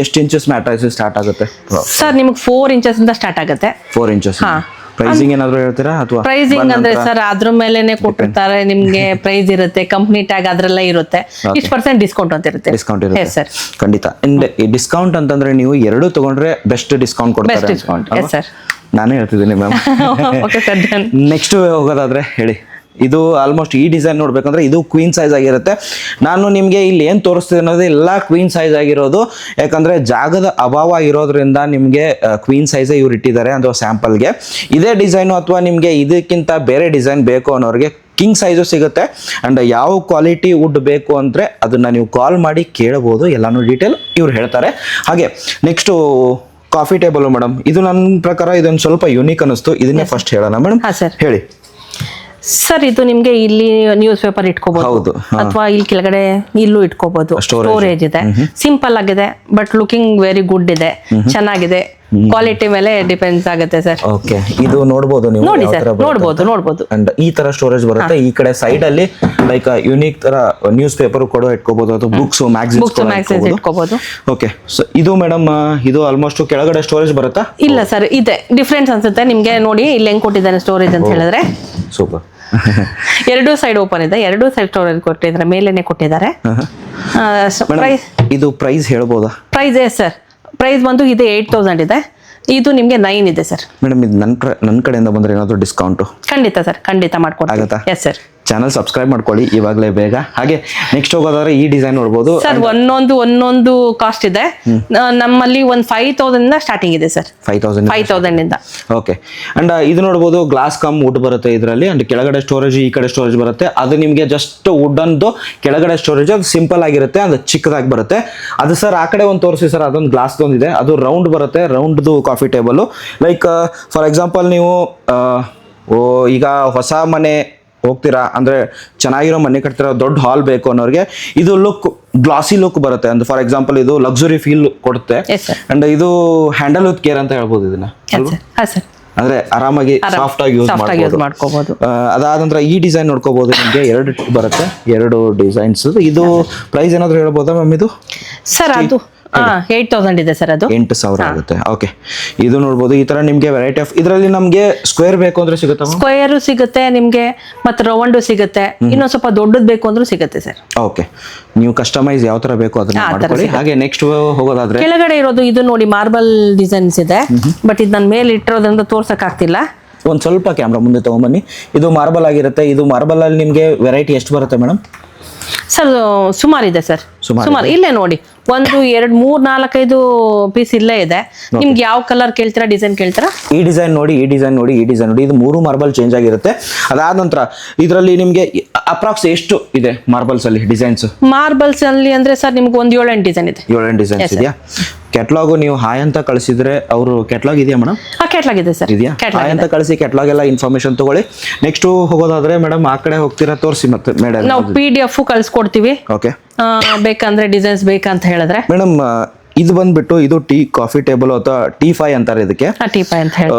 ಎಷ್ಟು ಇಂಚಸ್ ಮ್ಯಾಟ್ರೈಸಸ್ ಸ್ಟಾರ್ಟ್ ಆಗುತ್ತೆ ಸರ್? ನಿಮ್ಗೆ 4 inches ಇಂದ ಸ್ಟಾರ್ಟ್ ಆಗುತ್ತೆ. 4 inches. ಪ್ರೈಸಿಂಗ್ ಏನಾದ್ರು ಹೇಳ್ತೀರಾ ಅಥವಾ? ಪ್ರೈಸಿಂಗ್ ಅಂದ್ರೆ ಸರ್ ಅದ್ರ ಮೇಲೆನೆ ಕೊಟ್ಟಿರ್ತಾರೆ ನಿಮ್ಗೆ. ಪ್ರೈಸ್ ಇರುತ್ತೆ, ಕಂಪ್ನಿ ಟ್ಯಾಗ್ ಅದ್ರೆಲ್ಲ ಇರುತ್ತೆ. ಇಷ್ಟು % ಡಿಸ್ಕೌಂಟ್ ಅಂತ ಇರುತ್ತೆ. ಡಿಸ್ಕೌಂಟ್ ಇರುತ್ತೆ ಸರ್, ಖಂಡಿತ. ಡಿಸ್ಕೌಂಟ್ ಅಂತಂದ್ರೆ ನೀವು 2 ತಗೊಂಡ್ರೆ ಬೆಸ್ಟ್ ಡಿಸ್ಕೌಂಟ್ ಕೊಡ್ತಾರೆ. Best discount. ಎಸ್ ಸರ್, ನಾನೇ ಹೇಳ್ತಿದ್ದೀನಿ ಮ್ಯಾಮ್. Okay sir. ನೆಕ್ಸ್ಟ್ ಹೋಗೋದಾದ್ರೆ ಹೇಳಿ. ಇದು ಆಲ್ಮೋಸ್ಟ್ ಈ ಡಿಸೈನ್ ನೋಡ್ಬೇಕಂದ್ರೆ ಇದು ಕ್ವೀನ್ ಸೈಜ್ ಆಗಿರುತ್ತೆ. ನಾನು ನಿಮಗೆ ಇಲ್ಲಿ ಏನು ತೋರಿಸ್ತಿದೆ ಅನ್ನೋದು ಎಲ್ಲ ಕ್ವೀನ್ ಸೈಜ್ ಆಗಿರೋದು. ಯಾಕಂದ್ರೆ ಜಾಗದ ಅಭಾವ ಇರೋದ್ರಿಂದ ನಿಮಗೆ ಕ್ವೀನ್ ಸೈಜೇ ಇವ್ರು ಇಟ್ಟಿದ್ದಾರೆ ಅಥವಾ ಸ್ಯಾಂಪಲ್ಗೆ. ಇದೇ ಡಿಸೈನು ಅಥವಾ ನಿಮಗೆ ಇದಕ್ಕಿಂತ ಬೇರೆ ಡಿಸೈನ್ ಬೇಕು ಅನ್ನೋರಿಗೆ ಕಿಂಗ್ ಸೈಜು ಸಿಗುತ್ತೆ. ಆ್ಯಂಡ್ ಯಾವ ಕ್ವಾಲಿಟಿ ವುಡ್ ಬೇಕು ಅಂದರೆ ಅದನ್ನು ನೀವು ಕಾಲ್ ಮಾಡಿ ಕೇಳಬಹುದು. ಎಲ್ಲಾನು ಡೀಟೇಲ್ ಇವ್ರು ಹೇಳ್ತಾರೆ. ಹಾಗೆ ನೆಕ್ಸ್ಟು ಕಾಫಿ ಟೇಬಲ್ ಮೇಡಮ್. ಇದು ನನ್ನ ಪ್ರಕಾರ ಇದೊಂದು ಸ್ವಲ್ಪ ಯುನೀಕ್ ಅನ್ನಿಸ್ತು. ಇದನ್ನೇ ಫಸ್ಟ್ ಹೇಳೋಣ ಮೇಡಮ್. ಹೇಳಿ ಸರ್. ಇದು ನಿಮ್ಗೆ ಇಲ್ಲಿ ನ್ಯೂಸ್ ಪೇಪರ್ ಇಟ್ಕೋಬಹುದು ಅಥವಾ ಇಲ್ಲಿ ಕೆಳಗಡೆ ಇಲ್ಲೂ ಇಟ್ಕೋಬಹುದು. ಸ್ಟೋರೇಜ್ ಇದೆ, ಸಿಂಪಲ್ ಆಗಿದೆ, ಬಟ್ ಲುಕಿಂಗ್ ವೆರಿ ಗುಡ್ ಇದೆ, ಚೆನ್ನಾಗಿದೆ. ಕ್ವಾಲಿಟಿ ಮೇಲೆ ಡಿಪೆಂಡ್ಸ್ ಆಗುತ್ತೆ ಸರ್. ಓಕೆ. ಇದು ನೋಡಬಹುದು ನೀವು, ನೋಡಿ ಸರ್, ನೋಡಬಹುದು. ಅಂಡ್ ಈ ತರ ಸ್ಟೋರೇಜ್ ಬರುತ್ತೆ. ಈ ಕಡೆ ಸೈಡ್ ಅಲ್ಲಿ ಲೈಕ್ ಯುನೀಕ್ ತರ ನ್ಯೂಸ್ ಪೇಪರ್ ಕೂಡ ಇಟ್ಕೋಬಹುದು ಅಥವಾ ಬುಕ್ಸ್ ಮ್ಯಾಗಝಿನ್ಸ್ ಇಟ್ಕೋಬಹುದು. ಓಕೆ. ಸೊ ಇದು ಮೇಡಮ್, ಇದು ಆಲ್ಮೋಸ್ಟ್ ಕೆಳಗಡೆ ಸ್ಟೋರೇಜ್ ಬರುತ್ತಾ? ಇಲ್ಲ ಸರ್, ಇದೆ ಡಿಫ್ರೆನ್ಸ್ ಅನ್ಸುತ್ತೆ ನಿಮ್ಗೆ. ನೋಡಿ ಇಲ್ಲಿ ಹೆಂಗ್ ಕೊಟ್ಟಿದ್ದಾನೆ ಸ್ಟೋರೇಜ್ ಅಂತ ಹೇಳಿದ್ರೆ. ಸೂಪರ್. 2 ಸೈಡ್ ಓಪನ್ ಇದೆ, 2 ಸೈಡ್ ಸ್ಟೋರೇಜ್ ಕೊಟ್ಟಿದ್ದಾರೆ, ಮೇಲೇನೆ ಕೊಟ್ಟಿದ್ದಾರೆ. ಇದು ಪ್ರೈಸ್ ಹೇಳ್ಬೋದಾ? ಪ್ರೈಸ್ ಸರ್, ಪ್ರೈಸ್ ಬಂದು ಇದೆ 8,000 ಇದೆ. ಇದು ನಿಮ್ಗೆ 9 ಇದೆ ಸರ್. ಮೇಡಮ್ ಇದು ನನ್ನ ಕಡೆಯಿಂದ ಬಂದ್ರೆ ಏನಾದರೂ ಡಿಸ್ಕೌಂಟ್? ಖಂಡಿತ ಸರ್, ಖಂಡಿತ ಮಾಡ್ಕೊಡ್ತೀವಿ. ಆಗುತ್ತಾ? Yes sir. ಚಾನಲ್ ಸಬ್ಸ್ಕ್ರೈಬ್ ಮಾಡ್ಕೊಳ್ಳಿ ಇವಾಗಲೇ ಬೇಗ. ಹಾಗೆ ನೆಕ್ಸ್ಟ್ ಹೋಗೋದಾದ್ರೆ ಈ ಡಿಸೈನ್ ನೋಡ್ಬೋದು ಸರ್. ಒಂದೊಂದು ಕಾಸ್ಟ್ ಇದೆ. ನಮ್ಮಲ್ಲಿ 5,000 ಇಂದ ಸ್ಟಾರ್ಟಿಂಗ್ ಇದೆ ಸರ್. 5,000 ಇಂದ. ಓಕೆ. ಅಂಡ್ ಇದು ನೋಡ್ಬೋದು, ಗ್ಲಾಸ್ ಕಮ್ ವುಡ್ ಬರುತ್ತೆ ಇದರಲ್ಲಿ. ಅಂಡ್ ಕೆಳಗಡೆ ಸ್ಟೋರೇಜ್, ಈ ಕಡೆ ಸ್ಟೋರೇಜ್ ಬರುತ್ತೆ. ಅದು ನಿಮಗೆ ಜಸ್ಟ್ ವುಡ್ ಅಂದು ಕೆಳಗಡೆ ಸ್ಟೋರೇಜ್, ಅದು ಸಿಂಪಲ್ ಆಗಿರುತ್ತೆ, ಅದು ಚಿಕ್ಕದಾಗಿ ಬರುತ್ತೆ. ಅದು ಸರ್ ಆ ಕಡೆ ಒಂದು ತೋರಿಸಿ ಸರ್. ಅದೊಂದು ಗ್ಲಾಸ್ ಇದೆ, ಅದು ರೌಂಡ್ ಬರುತ್ತೆ, ರೌಂಡ್ದು coffee table. Like for example ನೀವು ಈಗ ಹೊಸ ಮನೆ ಹೋಗ್ತೀರಾ ಅಂದ್ರೆ ಚೆನ್ನಾಗಿರೋ ಮನೆ ಕಟ್ತೀರಾ, ದೊಡ್ಡ ಹಾಲ್ ಬೇಕು ಅನ್ನೋರಿಗೆ ಇದು ಲುಕ್ ಗ್ಲಾಸಿ ಲುಕ್ ಬರುತ್ತೆ. ಅಂದ್ರೆ ಫಾರ್ ಎಕ್ಸಾಂಪಲ್ ಇದು ಲಕ್ಸುರಿ ಫೀಲ್ ಕೊಡುತ್ತೆ. ಅಂಡ್ ಇದು ಹ್ಯಾಂಡಲ್ ವಿತ್ ಕೇರ್ ಅಂತ ಹೇಳ್ಬೋದು ಇದನ್ನ. ಅಂದ್ರೆ ಆರಾಮಾಗಿ ಸಾಫ್ಟ್ ಆಗಿ ಯೂಸ್ ಮಾಡ್ಕೋಬಹುದು. ಅದಾದ ನಂತರ ಈ ಡಿಸೈನ್ ನೋಡ್ಕೋಬಹುದು. ನಿಮಗೆ 2 ಬರುತ್ತೆ, 2 ಡಿಸೈನ್ಸ್. ಇದು ಪ್ರೈಸ್ ಏನಾದ್ರು ಹೇಳ್ಬೋದಾ ಮ್ಯಾಮ್? ಇದು ಸರ್ ಅದು 8,000 ಇದೆ ಸರ್. ಅದು 8,000 ಆಗುತ್ತೆ. ಓಕೆ. ಇದು ನೋಡ್ಬೋದು. ಈ ತರ ನಿಮ್ಗೆ ವೆರೈಟಿ ಆಫ್ ಇದರಲ್ಲಿ ನಮ್ಗೆ ಸ್ಕ್ವೇರ್ ಬೇಕು ಅಂದ್ರೆ ಸಿಗುತ್ತೆ? ಸ್ಕ್ವೇರ್ ಸಿಗುತ್ತೆ ನಿಮ್ಗೆ, ಮತ್ತೆ ರೌಂಡ್ ಸಿಗುತ್ತೆ, ಇನ್ನೊಂದ್ ಸ್ವಲ್ಪ ದೊಡ್ಡದು ಬೇಕು ಅಂದ್ರೂ ಸಿಗುತ್ತೆ ಸರ್. ಓಕೆ. ನೀವು ಕಸ್ಟಮೈಸ್ ಯಾವ ತರ ಬೇಕು ಅದನ್ನ ಮಾಡ್ಕೊಳ್ಳಿ. ಹಾಗೆ ನೆಕ್ಸ್ಟ್ ಹೋಗೋದಾದ್ರೆ ಕೆಳಗಡೆ ಇರೋದು ಇದು ನೋಡಿ, ಮಾರ್ಬಲ್ ಡಿಸೈನ್ಸ್ ಇದೆ. ಬಟ್ ಇದು ನನ್ನ ಮೇಲೆ ಇಟ್ಟಿರೋದ್ರಿಂದ ತೋರ್ಸಕ್ ಆಗ್ತಿಲ್ಲ. ಒಂದ್ ಸ್ವಲ್ಪ ಕ್ಯಾಮ್ರಾ ಮುಂದೆ ತಗೊಂಬನ್ನಿ. ಇದು ಮಾರ್ಬಲ್ ಆಗಿರುತ್ತೆ. ಇದು ಮಾರ್ಬಲ್ ಅಲ್ಲಿ ನಿಮ್ಗೆ ವೆರೈಟಿ ಎಷ್ಟು ಬರುತ್ತೆ ಮೇಡಮ್? ಸರ್ ಸುಮಾರು ಇದೆ ಸರ್, ಸುಮಾರು. ಇಲ್ಲೇ ನೋಡಿ 1 2 3 4 5 ಪೀಸ್ ಇಲ್ಲೇ ಇದೆ. ನಿಮ್ಗೆ ಯಾವ ಕಲರ್ ಕೇಳ್ತೀರಾ, ಡಿಸೈನ್ ಕೇಳ್ತೀರಾ? ಈ ಡಿಸೈನ್ ನೋಡಿ, ಈ ಡಿಸೈನ್ ನೋಡಿ, ಈ ಡಿಸೈನ್ ನೋಡಿ. ಇದು 3 ಮಾರ್ಬಲ್ ಚೇಂಜ್ ಆಗಿರುತ್ತೆ. ಅದಾದ ನಂತರ ಇದರಲ್ಲಿ ನಿಮ್ಗೆ ಅಪ್ರಾಕ್ಸ್ ಎಷ್ಟು ಇದೆ ಮಾರ್ಬಲ್ಸ್ ಅಲ್ಲಿ ಡಿಸೈನ್ಸ್? ಮಾರ್ಬಲ್ಸ್ ಅಲ್ಲಿ ಅಂದ್ರೆ ಸರ್ ನಿಮ್ಗೆ ಒಂದು 7-8 ಡಿಸೈನ್ ಇದೆ. 7-8 ಡಿಸೈನ್ಸ್ ಇದೆಯಾ? ಕ್ಯಾಟ್ಲಾಗು ನೀವು ಹಾಯ್ ಅಂತ ಕಳಿಸಿದ್ರೆ ಅವರು ಕ್ಯಾಟ್ಲಾಗ್ ಇದೆಯಾ ಮೇಡಮ್? ಕ್ಯಾಟ್ಲಾಗ್ ಇದೆ ಸರ್. ಇದೆಯಾ? ಹಾಯ್ ಅಂತ ಕಳಿಸಿ ಕ್ಯಾಟ್ಲಾಗ್ ಎಲ್ಲ ಇನ್ಫಾರ್ಮೇಶನ್ ತಗೊಳ್ಳಿ. ನೆಕ್ಸ್ಟ್ ಹೋಗೋದಾದ್ರೆ ಮೇಡಮ್ ಆ ಕಡೆ ಹೋಗ್ತೀರಾ? ತೋರಿಸಿ ಮತ್ತೆ ಮೇಡಮ್. ನಾವು PDF ಕಳ್ಸಿಕೊಡ್ತೀವಿ. ಓಕೆ. ಬೇಕಂದ್ರೆ ಡಿಸೈನ್ಸ್ ಬೇಕಂತ ಹೇಳಿದ್ರೆ ಮೇಡಮ್ ಇದು ಬಂದ್ಬಿಟ್ಟು ಇದು ಕಾಫಿ ಟೇಬಲ್ ಅಥವಾ T5 ಅಂತಾರೆ ಇದಕ್ಕೆ. T5 ಅಂತ ಹೇಳಿ.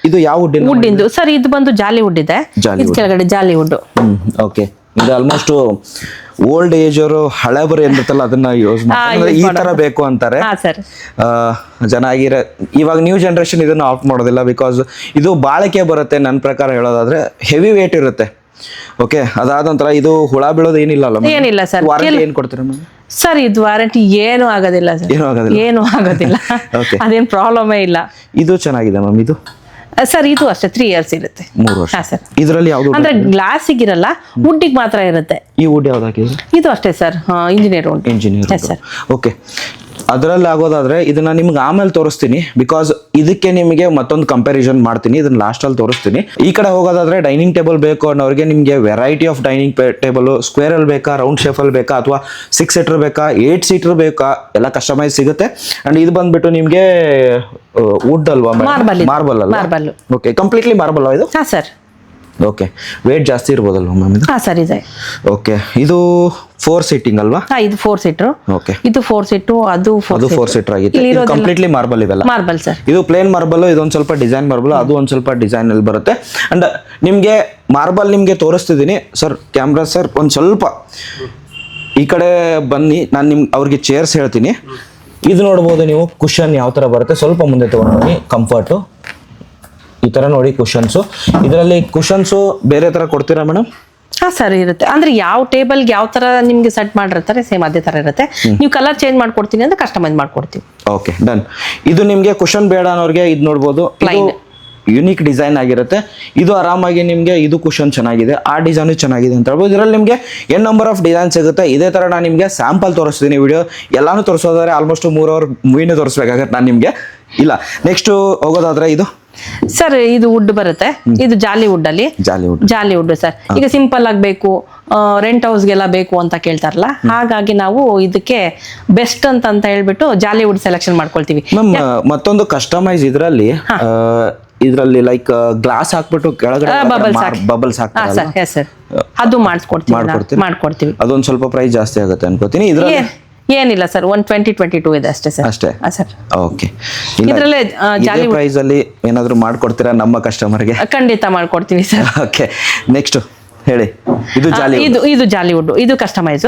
ಇದು ಯಾವ ವುಡ್ ಇಂದು ಸರ್? ಇದು ಬಂದು ಜಾಲಿ ವುಡ್ ಇದೆ. ಇದು ಕೆಳಗಡೆ ಜಾಲಿ ವುಡ್. ಓಕೆ. ಇದು ಆಲ್ಮೋಸ್ಟ್ ಓಲ್ಡ್ ಏಜ್ ಅವರು ಹಳೆ ಬರಿ ಏನಿರುತ್ತಲ್ಲ ಅದನ್ನ ಯೂಸ್ ಮಾಡ್ತಾರೆ ಈ ತರ ಬೇಕು ಅಂತಾರೆ ಹಾ ಸರ್. ಜನ ಆಗಿರೋ ಇವಾಗ ನ್ಯೂ ಜನರೇಷನ್ ಇದನ್ನ ಆಫ್ ಮಾಡೋದಿಲ್ಲ ಬಿಕಾಸ್ ಇದು ಬಾಳಿಕೆ ಬರುತ್ತೆ. ನನ್ನ ಪ್ರಕಾರ ಹೇಳೋದಾದ್ರೆ ಹೆವಿ ವೇಟ್ ಇರುತ್ತೆ. ಓಕೆ, ಅದಾದ ನಂತರ ಇದು ಹುಳ ಬೀಳೋದು ಏನಿಲ್ಲ ಅಲ್ಲ? ಏನಿಲ್ಲ ಸರ್. ವಾರಂಟಿ ಏನು ಕೊಡ್ತೀರಾ ಮ್ಯಾಮ್? ಸರ್ ಇದು ವಾರಂಟಿ ಏನು ಆಗೋದಿಲ್ಲ ಸರ್. ಏನು ಆಗೋದಿಲ್ಲ. ಅದೇನ್ ಪ್ರಾಬ್ಲಮೇ ಇಲ್ಲ. ಇದು ಚೆನ್ನಾಗಿದೆ ಮ್ಯಾಮ್. ಇದು ಸರ್ ಇದು ಅಷ್ಟೇ 3 years ಇರುತ್ತೆ. 3 ವರ್ಷ. ಹಾ ಸರ್. ಇದರಲ್ಲಿ ಯಾವುದು ಅಂದ್ರೆ ಗ್ಲಾಸಿಗಿರಲ್ಲ, ವುಡ್ಡಿಗೆ ಮಾತ್ರ ಇರುತ್ತೆ. ಈ ವುಡ್ ಯಾವ್ದು ಹಾಕಿದ್ರೆ? ಇದು ಅಷ್ಟೇ sir, engineer wood. Engineer sir. Okay, ಅದರಲ್ಲಿ ಆಗೋದಾದ್ರೆ ಇದನ್ನ ನಿಮ್ಗೆ ಆಮೇಲೆ ತೋರಿಸ್ತೀನಿ ಬಿಕಾಸ್ ಇದಕ್ಕೆ ನಿಮಗೆ ಮತ್ತೊಂದು ಕಂಪ್ಯಾರಿಸನ್ ಮಾಡ್ತೀನಿ. ಇದನ್ನ ಲಾಸ್ಟ್ ಅಲ್ಲಿ ತೋರಿಸ್ತೀನಿ. ಈ ಕಡೆ ಹೋಗೋದಾದ್ರೆ ಡೈನಿಂಗ್ ಟೇಬಲ್ ಬೇಕು ಅನ್ನೋರಿಗೆ ನಿಮಗೆ variety of dining table square ಅಲ್ಲಿ ಬೇಕಾ, ರೌಂಡ್ ಶೇಪ್ ಅಲ್ಲಿ ಬೇಕಾ, ಅಥವಾ 6 ಸೀಟರ್ ಬೇಕಾ, 8 ಸೀಟರ್ ಬೇಕಾ, ಎಲ್ಲ ಕಸ್ಟಮೈಸ್ ಸಿಗುತ್ತೆ. ಅಂಡ್ ಇದು ಬಂದ್ಬಿಟ್ಟು ನಿಮ್ಗೆ ವುಡ್ ಅಲ್ವಾ? ಮಾರ್ಬಲ್ ಅಲ್ಲ? ಮಾರ್ಬಲ್. ಓಕೆ, ಕಂಪ್ಲೀಟ್ಲಿ ಮಾರ್ಬಲ್ ಇದು? ಹಾ ಸರ್. ಓಕೆ, ವೇಟ್ ಜಾಸ್ತಿ ಇರ್ಬೋದಲ್ವಾ ಮ್ಯಾಮ್ ಇದು? ಹಾ ಸರ್ ಇದೆ. ಓಕೆ, ಇದು 4 ಸೀಟಿಂಗ್ ಅಲ್ವಾ? ಹಾ, ಇದು 4 ಸೀಟರ್. ಓಕೆ, ಇದು 4 ಸೀಟು, ಅದು 4 ಸೀಟರ್ ಆಗಿದೆ. ಇದು ಕಂಪ್ಲೀಟ್ಲಿ ಮಾರ್ಬಲ್ ಇವೆಲ್ಲ? Marble sir. ಇದು ಪ್ಲೇನ್ ಮಾರ್ಬಲ್, ಇದೊಂದು ಸ್ವಲ್ಪ ಡಿಸೈನ್ ಮಾರ್ಬಲ್, ಅದು ಒಂದು ಸ್ವಲ್ಪ ಡಿಸೈನ್ ಅಲ್ಲಿ ಬರುತ್ತೆ. ಅಂಡ್ ನಿಮ್ಗೆ ಮಾರ್ಬಲ್ ನಿಮ್ಗೆ ತೋರಿಸ್ತಿದ್ದೀನಿ ಸರ್. ಕ್ಯಾಮ್ರಾ ಸರ್ ಒಂದು ಸ್ವಲ್ಪ ಈ ಕಡೆ ಬನ್ನಿ, ನಾನು ಅವ್ರಿಗೆ ಚೇರ್ಸ್ ಹೇಳ್ತೀನಿ. ಇದು ನೋಡ್ಬೋದು ನೀವು, ಕುಷನ್ ಯಾವ ತರ ಬರುತ್ತೆ. ಸ್ವಲ್ಪ ಮುಂದೆ ತಗೊಂಡು ನೋಡಿ. ಕಂಫರ್ಟು ಈ ತರ ನೋಡಿ ಕುಷನ್ಸು. ಇದರಲ್ಲಿ ಕುಷನ್ಸು ಬೇರೆ ತರ ಕೊಡ್ತೀರಾ ಮೇಡಮ್? ಹಾ ಸರ್ ಇರುತ್ತೆ. ಅಂದ್ರೆ ಯಾವ ಟೇಬಲ್ಗೆ ಯಾವ ತರ ನಿಮ್ಗೆ ಸೆಟ್ ಮಾಡಿರ್ತಾರೆ ಸೇಮ್ ಅದೇ ತರ ಇರುತ್ತೆ. ನೀವು ಕಲರ್ ಚೇಂಜ್ ಮಾಡ್ಕೊಡ್ತೀನಿ ಅಂದ್ರೆ ಕಸ್ಟಮೈಸ್ ಮಾಡ್ಕೊಡ್ತೀವಿ. Okay, done. ಇದು ನಿಮ್ಗೆ ಕುಷನ್ ಬೇಡ ಅನ್ನೋರಿಗೆ ಇದು ನೋಡ್ಬೋದು. ಯುನಿಕ್ ಡಿಸೈನ್ ಆಗಿರುತ್ತೆ. ಇದು ಆರಾಮಾಗಿ ನಿಮಗೆ ಇದು ಕುಷನ್ ಚೆನ್ನಾಗಿದೆ, ಆ ಡಿಸೈನು ಚೆನ್ನಾಗಿದೆ ಅಂತ ಹೇಳ್ಬೋದು. ಇದರಲ್ಲಿ ನಿಮಗೆ ಎನ್ ನಂಬರ್ ಆಫ್ ಡಿಸೈನ್ ಸಿಗುತ್ತೆ. ಇದೇ ಥರ ನಾನು ನಿಮಗೆ ಸ್ಯಾಂಪಲ್ ತೋರಿಸ್ತೀನಿ. ವಿಡಿಯೋ ಎಲ್ಲಾನು ತೋರಿಸೋದಾದ್ರೆ ಆಲ್ಮೋಸ್ಟ್ 3 ಅವರ್ ಮೂವಿನೇ ತೋರಿಸ್ಬೇಕಾಗತ್ತೆ ನಾನು ನಿಮಗೆ. ಇಲ್ಲ, ನೆಕ್ಸ್ಟ್ ಹೋಗೋದಾದ್ರೆ ಇದು ಸರ್, ಇದು ವುಡ್ ಬರುತ್ತೆ. ಇದು ಜಾಲಿ ವುಡ್ ಅಲ್ಲಿ. ಜಾಲಿ ವುಡ್ ಸರ್. ಈಗ ಸಿಂಪಲ್ ಆಗಿ ಬೇಕು, ರೆಂಟ್ ಹೌಸ್ಗೆಲ್ಲ ಬೇಕು ಅಂತ ಕೇಳ್ತಾರಲ್ಲ, ಹಾಗಾಗಿ ನಾವು ಇದಕ್ಕೆ ಬೆಸ್ಟ್ ಅಂತ ಹೇಳ್ಬಿಟ್ಟು ಜಾಲಿ ವುಡ್ ಸೆಲೆಕ್ಷನ್ ಮಾಡ್ಕೊಳ್ತೀವಿ. ಮ್ಯಾಮ್, ಮತ್ತೊಂದು ಕಸ್ಟಮೈಸ್ ಇದರಲ್ಲಿ ಲೈಕ್ ಗ್ಲಾಸ್ ಹಾಕ್ಬಿಟ್ಟು ಕೆಳಗಡೆ ಬಬಲ್ಸ್ ಹಾಕ್ತಾರೆ ಸರ್, ಅದು ಮಾಡ್ಕೊಡ್ತೀವಿ. ಅದೊಂದು ಸ್ವಲ್ಪ ಪ್ರೈಸ್ ಜಾಸ್ತಿ ಆಗುತ್ತೆ ಅನ್ಕೋತೀನಿ. ಇದ್ರಲ್ಲಿ ಏನಿಲ್ಲ ಸರ್, 120-22 ಇದೆ ಅಷ್ಟೇ ಸರ್. ಅಷ್ಟೇ ಸರ್. ಓಕೆ, ಇದರಲ್ಲೇ ಜಾಲಿ ಪ್ರೈಸ್ ಅಲ್ಲಿ ಏನಾದ್ರು ಮಾಡ್ಕೊಡ್ತೀರಾ ನಮ್ಮ ಕಸ್ಟಮರ್ಗೆ? ಖಂಡಿತ ಮಾಡ್ಕೊಡ್ತೀವಿ ಸರ್. ಓಕೆ, ನೆಕ್ಸ್ಟ್ ಹೇಳಿ. ಇದು ಜಾಲಿ ವುಡ್, ಇದು ಕಸ್ಟಮೈಸ್.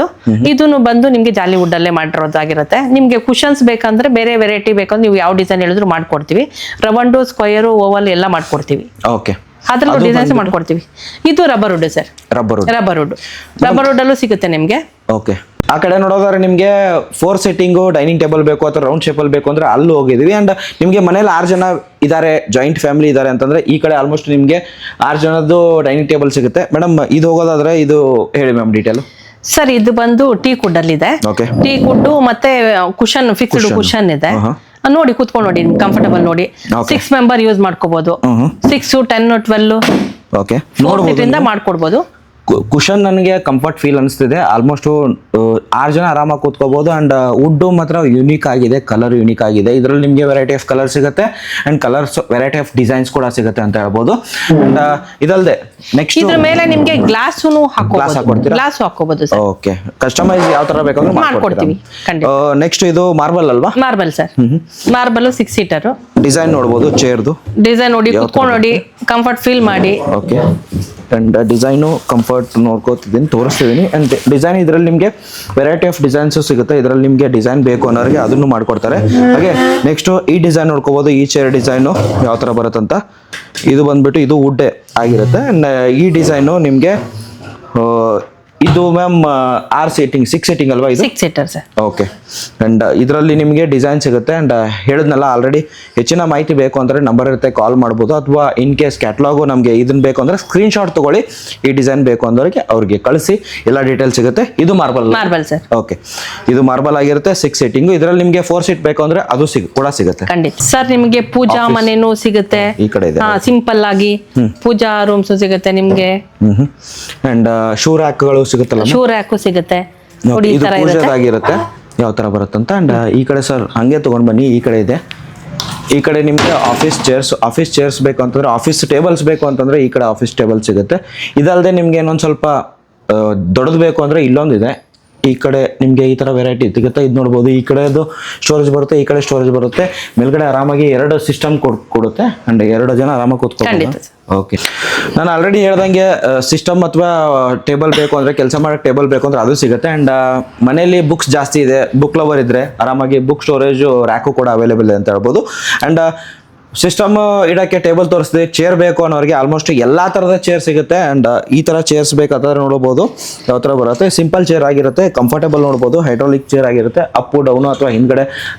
ಇದನ್ನು ಬಂದು ನಿಮ್ಗೆ ಜಾಲಿ ವುಡ್ ಅಲ್ಲೇ ಮಾಡಿರೋದಾಗಿರುತ್ತೆ. ನಿಮ್ಗೆ ಕುಷನ್ಸ್ ಬೇಕಂದ್ರೆ ಬೇರೆ ವೆರೈಟಿ ಬೇಕಂದ್ರೆ ನೀವು ಯಾವ ಡಿಸೈನ್ ಹೇಳಿದ್ರು ಮಾಡ್ಕೊಡ್ತೀವಿ. ರವಂಡು, ಸ್ಕ್ವಯರ್, ಓವಲ್ ಎಲ್ಲ ಮಾಡ್ಕೊಡ್ತೀವಿ. ಓಕೆ, ಅದ್ರಲ್ಲೂ ಡಿಸೈನ್ಸ್ ಮಾಡ್ಕೊಡ್ತೀವಿ. ಇದು rubber wood sir. Rubber wood ಅಲ್ಲೂ ಸಿಗುತ್ತೆ ನಿಮ್ಗೆ. ಓಕೆ, ಆ ಕಡೆ ನೋಡೋದಾದ್ರೆ ನಿಮಗೆ 4 ಸೀಟಿಂಗು ಡೈನಿಂಗ್ ಟೇಬಲ್ ಬೇಕು ಅಥವಾ ರೌಂಡ್ ಶೇಪ್ ಅಲ್ಲಿ ಬೇಕು ಅಂದ್ರೆ ಅಲ್ಲಿ ಹೋಗಿದೀವಿ. ಅಂಡ್ ನಿಮಗೆ ಮನೇಲಿ 6 ಜನ ಇದ್ದಾರೆ, ಜಾಯಿಂಟ್ ಫ್ಯಾಮಿಲಿ ಇದ್ದಾರೆ ಅಂತಂದ್ರೆ ಈ ಕಡೆ ಆಲ್ಮೋಸ್ಟ್ ನಿಮಗೆ 6 ಜನದ್ದು ಡೈನಿಂಗ್ ಟೇಬಲ್ ಸಿಗುತ್ತೆ. ಮೇಡಮ್, ಇದು ಹೋಗೋದಾದ್ರೆ ಇದು ಹೇಳಿ ಮ್ಯಾಮ್ ಡೀಟೇಲ್. ಸರ್, ಇದು ಬಂದು ಟೀ ಕುಡ್ ಅಲ್ಲಿ ಇದೆ. ಟೀ ಕುಡ್ ಮತ್ತೆ ಕುಷನ್, ಫಿಕ್ಸ್ಡ್ ಕುಷನ್ ಇದೆ. ನೋಡಿ, ಕೂತ್ಕೊಂಡು ನೋಡಿ, ಕಂಫರ್ಟಬಲ್ ನೋಡಿ. 6 ಮೆಂಬರ್ ಯೂಸ್ ಮಾಡ್ಕೋಬಹುದು. 6, 10, 12 ಓಕೆ, 4 ಸೀಟಿಂದ ಮಾಡ್ಕೊಡ್ಬೋದು. ಕುಷನ್ ನನಗೆ ಕಂಫರ್ಟ್ ಫೀಲ್ ಅನಿಸ್ತಿದೆ. ಆಲ್ಮೋಸ್ಟ್ 6 ಜನ ಆರಾಮಾಗಿ ಕೂತ್ಕೋಬಹುದು. ಅಂಡ್ ವುಡ್ ಮಾತ್ರ ಯೂನಿಕ್ ಆಗಿದೆ, ಕಲರ್ ಯೂನಿಕ್ ಆಗಿದೆ. ಇದರಲ್ಲಿ ನಿಮಗೆ ವೆರೈಟಿ ಆಫ್ ಕಲರ್ ಸಿಗುತ್ತೆ and colours variety of designs ಕೂಡ ಸಿಗುತ್ತೆ ಅಂತ ಹೇಳ್ಬೋದು. ಅಂಡ್ ಇದಲ್ಲದೆ ನೆಕ್ಸ್ಟ್ ಇದ್ರ ಮೇಲೆ ನಿಮಗೆ ಗ್ಲಾಸ್ ಹಾಕೋಬಹುದು ಸರ್. ಓಕೆ, ಕಸ್ಟಮೈಸ್ ಯಾವ ತರ ಬೇಕಂದ್ರೆ ಮಾಡ್ಕೊಡ್ತೀವಿ. ನೆಕ್ಸ್ಟ್ ಇದು ಮಾರ್ಬಲ್ ಅಲ್ವಾ? Marble sir. Marble 6 seater. Design ನೋಡಬಹುದು, ಚೇರ್ದು ಡಿಸೈನ್ ನೋಡಿ, ಕೂತ್ಕೊಂಡು ನೋಡಿ, ಕಂಫರ್ಟ್ ಫೀಲ್ ಮಾಡಿ. ಓಕೆ, ಅಂಡ್ ಡಿಸೈನು ಕಂಫರ್ಟ್ ನೋಡ್ಕೋತಿದ್ದೀನಿ, ತೋರಿಸ್ತಿದ್ದೀನಿ. ಅಂಡ್ ಡಿಸೈನ್ ಇದರಲ್ಲಿ ನಿಮಗೆ ವೆರೈಟಿ ಆಫ್ ಡಿಸೈನ್ಸ್ ಸಿಗುತ್ತೆ. ಇದರಲ್ಲಿ ನಿಮಗೆ ಡಿಸೈನ್ ಬೇಕು ಅನ್ನೋರಿಗೆ ಅದನ್ನು ಮಾಡ್ಕೊಡ್ತಾರೆ. ಹಾಗೆ ನೆಕ್ಸ್ಟ್ ಈ ಡಿಸೈನ್ ನೋಡ್ಕೋಬಹುದು. ಈ ಚೇರ್ ಡಿಸೈನು ಯಾವ ಥರ ಬರುತ್ತಂತ. ಇದು ಬಂದ್ಬಿಟ್ಟು ಇದು ವುಡ್ ಆಗಿರುತ್ತೆ. ಅಂಡ್ ಈ ಡಿಸೈನು ನಿಮಗೆ ಇದು ಮ್ಯಾಮ್ 6 ಸೀಟಿಂಗ್ ಅಲ್ವಾ? ಇದು 6 ಸೀಟರ್ ಸರ್. ಓಕೆ, ಅಂಡ್ ಇದರಲ್ಲಿ ನಿಮಗೆ ಡಿಸೈನ್ ಸಿಗುತ್ತೆ. ಅಂಡ್ ಹೇಳಿದ್ನಲ್ಲ ಆಲ್ರೆಡಿ, ಹೆಚ್ಚಿನ ಮಾಹಿತಿ ಬೇಕು ಅಂದರೆ ನಂಬರ್ ಇರುತ್ತೆ, ಕಾಲ್ ಮಾಡ್ಬೋದು. ಅಥವಾ ಇನ್ ಕೇಸ್ ಕ್ಯಾಟ್ಲಾಗು ನಮಗೆ ಇದನ್ನ ಬೇಕು ಅಂದರೆ ಸ್ಕ್ರೀನ್ ಶಾಟ್ ತಗೊಳ್ಳಿ. ಈ ಡಿಸೈನ್ ಬೇಕು ಅಂದವರಿಗೆ ಅವ್ರಿಗೆ ಕಳಿಸಿ, ಎಲ್ಲ ಡೀಟೇಲ್ಸ್ ಸಿಗುತ್ತೆ. ಇದು ಮಾರ್ಬಲ್ ಸರ್. ಓಕೆ, ಇದು ಮಾರ್ಬಲ್ ಆಗಿರುತ್ತೆ, 6 ಸೀಟಿಂಗು. ಇದರಲ್ಲಿ ನಿಮಗೆ 4 ಸೀಟ್ ಬೇಕು ಅಂದ್ರೆ ಅದು ಕೂಡ ಸಿಗುತ್ತೆ. ಖಂಡಿತ ಸರ್. ನಿಮಗೆ ಪೂಜಾ ಮನೆನೂ ಸಿಗುತ್ತೆ. ಈ ಕಡೆ ಇದೆ, ಸಿಂಪಲ್ ಆಗಿ ಪೂಜಾ ರೂಮ್ಸ್ ಸಿಗುತ್ತೆ ನಿಮ್ಗೆ. ಅಂಡ್ ಶೂ ರ್ಯಾಕ್ಗಳು ಸಿಗುತ್ತಲ್ಲ, ಶೂ ರ್ಯಾಕು ಸಿಗುತ್ತೆ ನೋಡಿ. ಈ ತರ ಇರುತ್ತೆ, ಯಾವ ತರ ಬರುತ್ತಂತ. ಅಂಡ್ ಈ ಕಡೆ ಸರ್ ಹಂಗೆ ತಗೊಂಡ್ ಬನ್ನಿ. ಈ ಕಡೆ ಇದೆ, ಈ ಕಡೆ ನಿಮಗೆ ಆಫೀಸ್ ಚೇರ್ಸ್ ಬೇಕು ಅಂತಂದ್ರೆ, ಆಫೀಸ್ ಟೇಬಲ್ಸ್ ಬೇಕು ಅಂತಂದ್ರೆ ಈ ಕಡೆ ಆಫೀಸ್ ಟೇಬಲ್ ಸಿಗುತ್ತೆ. ಇದಲ್ಲದೆ ನಿಮ್ಗೆ ಇನ್ನೊಂದು ಸ್ವಲ್ಪ ದೊಡ್ಡದು ಬೇಕು ಅಂದ್ರೆ ಇಲ್ಲೊಂದಿದೆ. ಈ ಕಡೆ ನಿಮಗೆ ಈ ತರ ವೆರೈಟಿ ಸಿಗುತ್ತೆ. ಇದು ನೋಡ್ಬೋದು, ಈ ಕಡೆದು ಸ್ಟೋರೇಜ್ ಬರುತ್ತೆ, ಈ ಕಡೆ ಸ್ಟೋರೇಜ್ ಬರುತ್ತೆ. ಮೇಲ್ಗಡೆ ಆರಾಮಾಗಿ 2 ಸಿಸ್ಟಮ್ ಕೊಡುತ್ತೆ ಅಂಡ್ 2 ಜನ ಆರಾಮಾಗಿ ಕೂತ್ಕೊಂಡು. ಓಕೆ, ನಾನು ಆಲ್ರೆಡಿ ಹೇಳ್ದಂಗೆ ಸಿಸ್ಟಮ್ ಅಥವಾ ಟೇಬಲ್ ಬೇಕು ಅಂದ್ರೆ, ಕೆಲಸ ಮಾಡಕ್ಕೆ ಟೇಬಲ್ ಬೇಕು ಅಂದ್ರೆ ಅದು ಸಿಗುತ್ತೆ. ಅಂಡ್ ಮನೆಯಲ್ಲಿ ಬುಕ್ಸ್ ಜಾಸ್ತಿ ಇದೆ, ಬುಕ್ ಲವರ್ ಇದ್ರೆ ಆರಾಮಾಗಿ ಬುಕ್ ಸ್ಟೋರೇಜ್ ರ್ಯಾಕು ಕೂಡ ಅವೈಲೇಬಲ್ ಇದೆ ಅಂತ ಹೇಳ್ಬೋದು. ಅಂಡ್ ಸಿಸ್ಟಮ್ ಇಡಕ್ಕೆ ಟೇಬಲ್ ತೋರಿಸಿದೆ. ಚೇರ್ ಬೇಕು ಅನ್ನೋರಿಗೆ ಆಲ್ಮೋಸ್ಟ್ ಎಲ್ಲಾ ತರದ ಚೇರ್ ಸಿಗುತ್ತೆ. ಅಂಡ್ ಈ ತರ ಚೇರ್ಸ್ ಬೇಕಾದ್ರೆ ನೋಡಬಹುದು ಯಾವ ತರ ಬರುತ್ತೆ. ಸಿಂಪಲ್ ಚೇರ್ ಆಗಿರುತ್ತೆ, ಕಂಫರ್ಟೇಬಲ್ ನೋಡಬಹುದು. ಹೈಡ್ರಾಲಿಕ್ ಚೇರ್ ಆಗಿರುತ್ತೆ, ಅಪ್ ಡೌನ್ ಅಥವಾ ಹಿಂದ್ಗಡೆ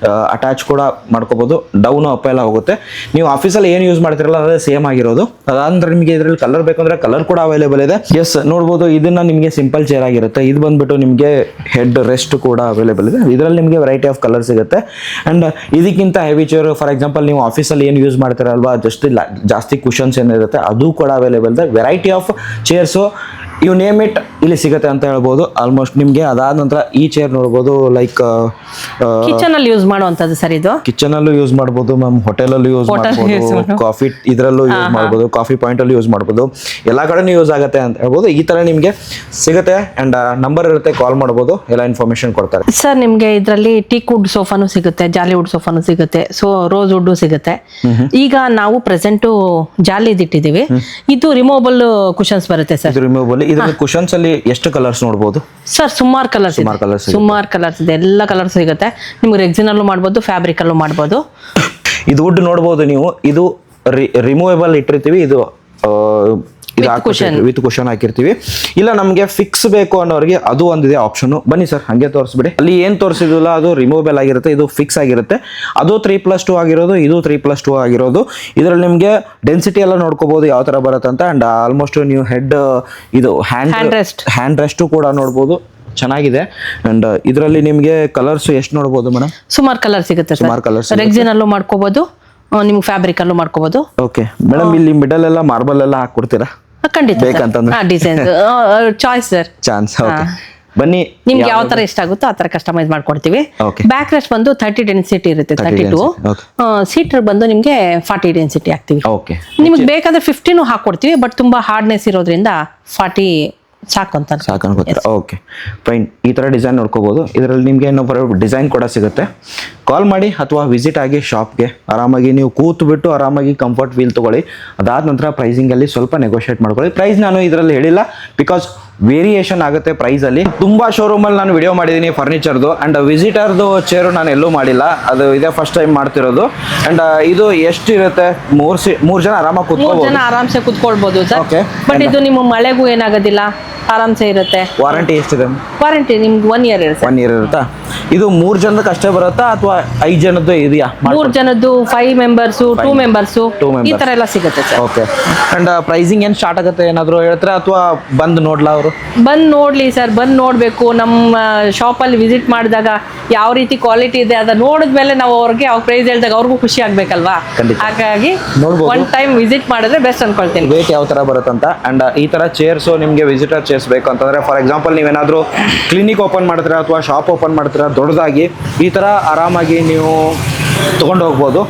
ಅಟ್ಯಾಚ್ ಕೂಡ ಮಾಡ್ಕೋಬಹುದು. ಡೌನ್ ಅಪ್ ಎಲ್ಲ ಹೋಗುತ್ತೆ. ನೀವು ಆಫೀಸಲ್ಲಿ ಏನು ಯೂಸ್ ಮಾಡ್ತಿರಲ್ಲ ಅದೇ ಸೇಮ್ ಆಗಿರೋದು. ಅದಂದ್ರೆ ನಿಮಗೆ ಇದರಲ್ಲಿ ಕಲರ್ ಬೇಕಂದ್ರೆ ಕಲರ್ ಕೂಡ ಅವೈಲೇಬಲ್ ಇದೆ. ಎಸ್ ನೋಡಬಹುದು, ಇದನ್ನ ನಿಮಗೆ ಸಿಂಪಲ್ ಚೇರ್ ಆಗಿರುತ್ತೆ. ಇದು ಬಂದ್ಬಿಟ್ಟು ನಿಮಗೆ ಹೆಡ್ ರೆಸ್ಟ್ ಕೂಡ ಅವೈಲೇಬಲ್ ಇದೆ. ಇದರಲ್ಲಿ ನಿಮಗೆ ವೆರೈಟಿ ಆಫ್ ಕಲರ್ ಸಿಗುತ್ತೆ. ಅಂಡ್ ಇದಕ್ಕಿಂತ ಹೆವಿ ಚೇರ್, ಫಾರ್ ಎಕ್ಸಾಂಪಲ್ ನೀವು ಆಫೀಸಲ್ಲಿ ಏನು ಯೂಸ್ ಮಾಡ್ತಾರಲ್ವಾ, ಜಾಸ್ತಿ ಕುಷನ್ಸ್ ಏನಿರುತ್ತೆ ಅದು ಕೂಡ ಅವೈಲೇಬಲ್ ಇದೆ. Variety of chairs you name it ಇಲ್ಲಿ ಸಿಗುತ್ತೆ ಅಂತ ಹೇಳ್ಬೋದು. ಆಲ್ಮೋಸ್ಟ್ ನಿಮಗೆ ಅದಾದ ನಂತರ ಈ ಚೇರ್ ನೋಡ್ಬೋದು, ಲೈಕ್ ಕಿಚನ್ ಅಲ್ಲಿ ಯೂಸ್ ಮಾಡುವಂತದ್ದು ಸರ್. ಇದು ಕಿಚನ್ ಅಲ್ಲೂ ಯೂಸ್ ಮಾಡ್ಬೋದು ಮ್ಯಾಮ್, ಹೋಟೆಲ್ ಅಲ್ಲೂ ಯೂಸ್ ಮಾಡ್ಬೋದು, ಕಾಫಿ ಇದರಲ್ಲೂ ಯೂಸ್ ಮಾಡ್ಬೋದು, ಕಾಫಿ ಪಾಯಿಂಟ್ ಅಲ್ಲಿ ಯೂಸ್ ಮಾಡ್ಬೋದು, ಎಲ್ಲಾ ಕಡೆನೂ ಯೂಸ್ ಆಗುತ್ತೆ ಅಂತ ಹೇಳ್ಬೋದು. ಈ ತರ ನಿಮಗೆ ಸಿಗುತ್ತೆ. ಅಂಡ್ ನಂಬರ್ ಇರುತ್ತೆ, ಕಾಲ್ ಮಾಡ್ಬೋದು, ಎಲ್ಲ ಇನ್ಫಾರ್ಮೇಶನ್ ಕೊಡ್ತಾರೆ. ಸರ್ ನಿಮ್ಗೆ ಇದರಲ್ಲಿ ಟೀಕ್ ವುಡ್ ಸೋಫಾನು ಸಿಗುತ್ತೆ, ಜಾಲಿ ವುಡ್ ಸೋಫಾನು ಸಿಗುತ್ತೆ, ರೋಸ್ ವುಡ್ ಸಿಗುತ್ತೆ. ಈಗ ನಾವು ಪ್ರೆಸೆಂಟ್ ಜಾಲಿದ್ ಇಟ್ಟಿದ್ದೀವಿ. ಇದು ರಿಮೂವಬಲ್ ಕುಷನ್ಸ್ ಬರುತ್ತೆ ಸರ್. ಇದು ರಿಮೂವಬಲ್. ಇದರಲ್ಲಿ ಕುಷನ್ಸ್ ಅಲ್ಲಿ ಎಷ್ಟು ಕಲರ್ಸ್ ನೋಡಬಹುದು ಸರ್? ಸುಮಾರು ಕಲರ್ಸ್ ಇದೆ, ಎಲ್ಲ ಕಲರ್ಸ್ ಸಿಗುತ್ತೆ. ನಿಮ್ಗೆ ರೆಕ್ಸಿನ್ ಅಲ್ಲೂ ಮಾಡ್ಬೋದು, ಫ್ಯಾಬ್ರಿಕ್ ಅಲ್ಲೂ ಮಾಡ್ಬೋದು. ಇದು ವುಡ್ ನೋಡಬಹುದು ನೀವು. ಇದು ರಿಮೂವಬಲ್ ಇಟ್ಟಿರ್ತೀವಿ. ಇದು ವಿತ್ ಕುಷನ್ ಹಾಕಿರ್ತೀವಿ. ಇಲ್ಲ ನಮಗೆ ಫಿಕ್ಸ್ ಬೇಕು ಅನ್ನೋರಿಗೆ ಅದು ಒಂದಿದೆ ಆಪ್ಷನ್. ಬನ್ನಿ ಸರ್, ಹಂಗೆ ತೋರಿಸ್ಬಿಡಿ. ಅಲ್ಲಿ ಏನ್ ತೋರಿಸಿದಿಲ್ಲ ಅದು ರಿಮೂವಬಲ್ ಆಗಿರುತ್ತೆ, ಇದು ಫಿಕ್ಸ್ ಆಗಿರುತ್ತೆ. ಅದು 3+2 ಆಗಿರೋದು, ಇದು 3+2 ಆಗಿರೋದು. ಇದರಲ್ಲಿ ನಿಮಗೆ ಡೆನ್ಸಿಟಿ ಎಲ್ಲ ನೋಡ್ಕೋಬಹುದು ಯಾವ ತರ ಬರುತ್ತೆ ಅಂತ. ಅಂಡ್ ಆಲ್ಮೋಸ್ಟ್ ನೀವು ಹೆಡ್ ಇದು ಹ್ಯಾಂಡ್ ರೆಸ್ಟ್ ಕೂಡ ನೋಡ್ಬೋದು, ಚೆನ್ನಾಗಿದೆ. ಅಂಡ್ ಇದರಲ್ಲಿ ನಿಮಗೆ ಕಲರ್ಸ್ ಎಷ್ಟು ನೋಡಬಹುದು ಮೇಡಮ್? ಸುಮಾರು ಕಲರ್ ಸಿಗುತ್ತೆ. ಸುಮಾರು ಕಲರ್ಸ್ ರೆಕ್ಸಿನ್ ಅಲ್ಲೂ ಮಾಡ್ಕೋಬಹುದು, ನಿಮ್ಗೆ ಫ್ಯಾಬ್ರಿಕ್ ಅಲ್ಲೂ ಮಾಡ್ಕೋಬಹುದು. ಓಕೆ ಮೇಡಮ್, ಇಲ್ಲಿ ಮಿಡಲ್ ಎಲ್ಲ ಮಾರ್ಬಲ್ ಎಲ್ಲ ಹಾಕೊಡ್ತೀರಾ? ಖಂಡಿತ ಬೇಕಂತಂದ್ರೆ design choice sir. Chance. Okay ಬನ್ನಿ, ನಿಮ್ಗೆ ಯಾವ ತರ ಇಷ್ಟ ಆಗುತ್ತೋ ಆ ತರ ಕಸ್ಟಮೈಸ್ ಮಾಡ್ಕೊಡ್ತೀವಿ. ಬ್ಯಾಕ್ ರೆಸ್ಟ್ ಬಂದು 30 ಡೆನ್ಸಿಟಿ ಇರುತ್ತೆ, 32. ಸೀಟರ್ ಬಂದು ನಿಮ್ಗೆ 40 ಡೆನ್ಸಿಟಿ ಹಾಕ್ತಿವಿ. ಓಕೆ, ನಿಮ್ಗೆ ಬೇಕಾದ್ರೆ 15 ಹಾಕೊಡ್ತೀವಿ. ಬಟ್ ತುಂಬಾ ಹಾರ್ಡ್ನೆಸ್ ಇರೋದ್ರಿಂದ 40 ಸಾಕು ಅಂತ ಸಾಕು. Okay fine. ಈ ತರ ಡಿಸೈನ್ ನೋಡ್ಕೋಬಹುದು. ಇದರಲ್ಲಿ ನಿಮ್ಗೆ ಇನ್ನೊಬ್ಬರು ಡಿಸೈನ್ ಕೂಡ ಸಿಗುತ್ತೆ. ಕಾಲ್ ಮಾಡಿ ಅಥವಾ ವಿಸಿಟ್ ಆಗಿ ಶಾಪ್ಗೆ. ಆರಾಮಾಗಿ ನೀವು ಕೂತು ಬಿಟ್ಟು ಆರಾಮಾಗಿ ಕಂಫರ್ಟ್ ಫೀಲ್ ತಗೊಳ್ಳಿ. ಅದಾದ ನಂತರ ಪ್ರೈಸಿಂಗ್ ಅಲ್ಲಿ ಸ್ವಲ್ಪ ನೆಗೋಷಿಯೇಟ್ ಮಾಡ್ಕೊಳ್ಳಿ. ಪ್ರೈಸ್ ನಾನು ಇದರಲ್ಲಿ ಹೇಳಿಲ್ಲ, ಬಿಕಾಸ್ ವೇರಿಯೇಷನ್ ಆಗುತ್ತೆ ಪ್ರೈಸ್ ಅಲ್ಲಿ. ತುಂಬಾ ಶೋರೂಮ್ ಅಲ್ಲಿ ನಾನು ವಿಡಿಯೋ ಮಾಡಿದ್ದೀನಿ ಫರ್ನಿಚರ್ದು. ಅಂಡ್ ವಿಸಿಟರ್ದು ಚೇರು ನಾನು ಎಲ್ಲೂ ಮಾಡಿಲ್ಲ, ಅದು ಇದೇ ಫಸ್ಟ್ ಟೈಮ್ ಮಾಡ್ತಿರೋದು. ಅಂಡ್ ಇದು ಎಷ್ಟು ಇರುತ್ತೆ? 3 ಜನ ಆರಾಮಾಗಿ ಕೂತ್ಕೋಬಹುದು, ಆರಾಮ್ಸೆ ಕೂತ್ಕೊಳ್ಬಹುದು ಸರ್. ಬಟ್ ಇದು ನಿಮ್ಮ ಮಳೆಗೂ ಏನಾಗೋದಿಲ್ಲ, ಆರಾಮ್ಸೆ ಇರುತ್ತೆ. ವಾರಂಟಿ ಎಷ್ಟಿದೆ? ವಾರಂಟಿ ನಿಮ್ಗೆ 1 ಇಯರ್ ಇರುತ್ತೆ. 1 ಇಯರ್ ಇರುತ್ತಾ? ಇದು 3 ಜನಕ್ಕೆ ಅಷ್ಟೇ ಬರುತ್ತಾ ಅಥವಾ 5 ಜನದ್ದು ಇದೆಯಾ? 3 ಜನದ್ದು, 5 ಮೆಂಬರ್ಸು, 2 ಮೆಂಬರ್ಸು, ಈ ತರ ಎಲ್ಲ ಸಿಗುತ್ತೆ ಸರ್. ಓಕೆ. ಅಂಡ್ ಪ್ರೈಸಿಂಗ್ ಏನ್ ಸ್ಟಾರ್ಟ್ ಆಗುತ್ತೆ ಏನಾದ್ರು ಹೇಳ್ತೀರಾ ಅಥವಾ ಬಂದು ನೋಡ್ಲಾ? ಅವರು ಬಂದು ನೋಡ್ಲಿ ಸರ್, ಬಂದು ನೋಡ್ಬೇಕು. ನಮ್ಮ ಶಾಪಲ್ಲಿ ವಿಸಿಟ್ ಮಾಡಿದಾಗ ಯಾವ ರೀತಿ ಕ್ವಾಲಿಟಿ ಇದೆ ಅದ ನೋಡಿದ್ಮೇಲೆ ನಾವು ಅವ್ರಿಗೆ ಅವ್ರ ಪ್ರೈಸ್ ಹೇಳಿದಾಗ ಅವ್ರಿಗೂ ಖುಷಿ ಆಗ್ಬೇಕಲ್ವಾ. ಹಾಗಾಗಿ ಒನ್ ಟೈಮ್ ವಿಸಿಟ್ ಮಾಡಿದ್ರೆ ಬೆಸ್ಟ್ ಅನ್ಕೊಳ್ತೀನಿ. ವೇಟ್ ಯಾವ ತರ ಬರುತ್ತಂತ. ಅಂಡ್ ಈ ತರ ಚೇರ್ಸ್ ನಿಮ್ಗೆ ವಿಸಿಟರ್ ಚೇರ್ಸ್ ಬೇಕು ಅಂತಂದ್ರೆ, ಫಾರ್ ಎಕ್ಸಾಂಪಲ್ ನೀವೇನಾದ್ರೂ ಕ್ಲಿನಿಕ್ ಓಪನ್ ಮಾಡ್ತೀರಾ ಅಥವಾ ಶಾಪ್ ಓಪನ್ ಮಾಡ್ತೀರಾ ದೊಡ್ಡದಾಗಿ, ಈ ತರ ಆರಾಮಾಗಿ ನೀವು ತಗೊಂಡು ಹೋಗ್ಬೋದು.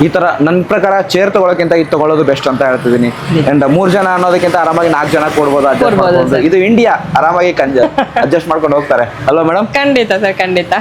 ಈ ತರ ನನ್ನ ಪ್ರಕಾರ ಚೇರ್ ತಗೊಳಕ್ಕಿಂತ ಇದು ತಗೊಳ್ಳೋದು ಬೆಸ್ಟ್ ಅಂತ ಹೇಳ್ತಿದ್ದೀನಿ. ಅಂಡ್ 3 ಜನ ಅನ್ನೋದಕ್ಕಿಂತ ಆರಾಮಾಗಿ 4 ಜನ ಕೊಡ್ಬೋದು. ಇದು ಇಂಡಿಯಾ, ಆರಾಮಾಗಿ ಅಡ್ಜಸ್ಟ್ ಮಾಡ್ಕೊಂಡು ಹೋಗ್ತಾರೆ ಅಲ್ವಾ ಮೇಡಮ್? ಖಂಡಿತ ಸರ್, ಖಂಡಿತ.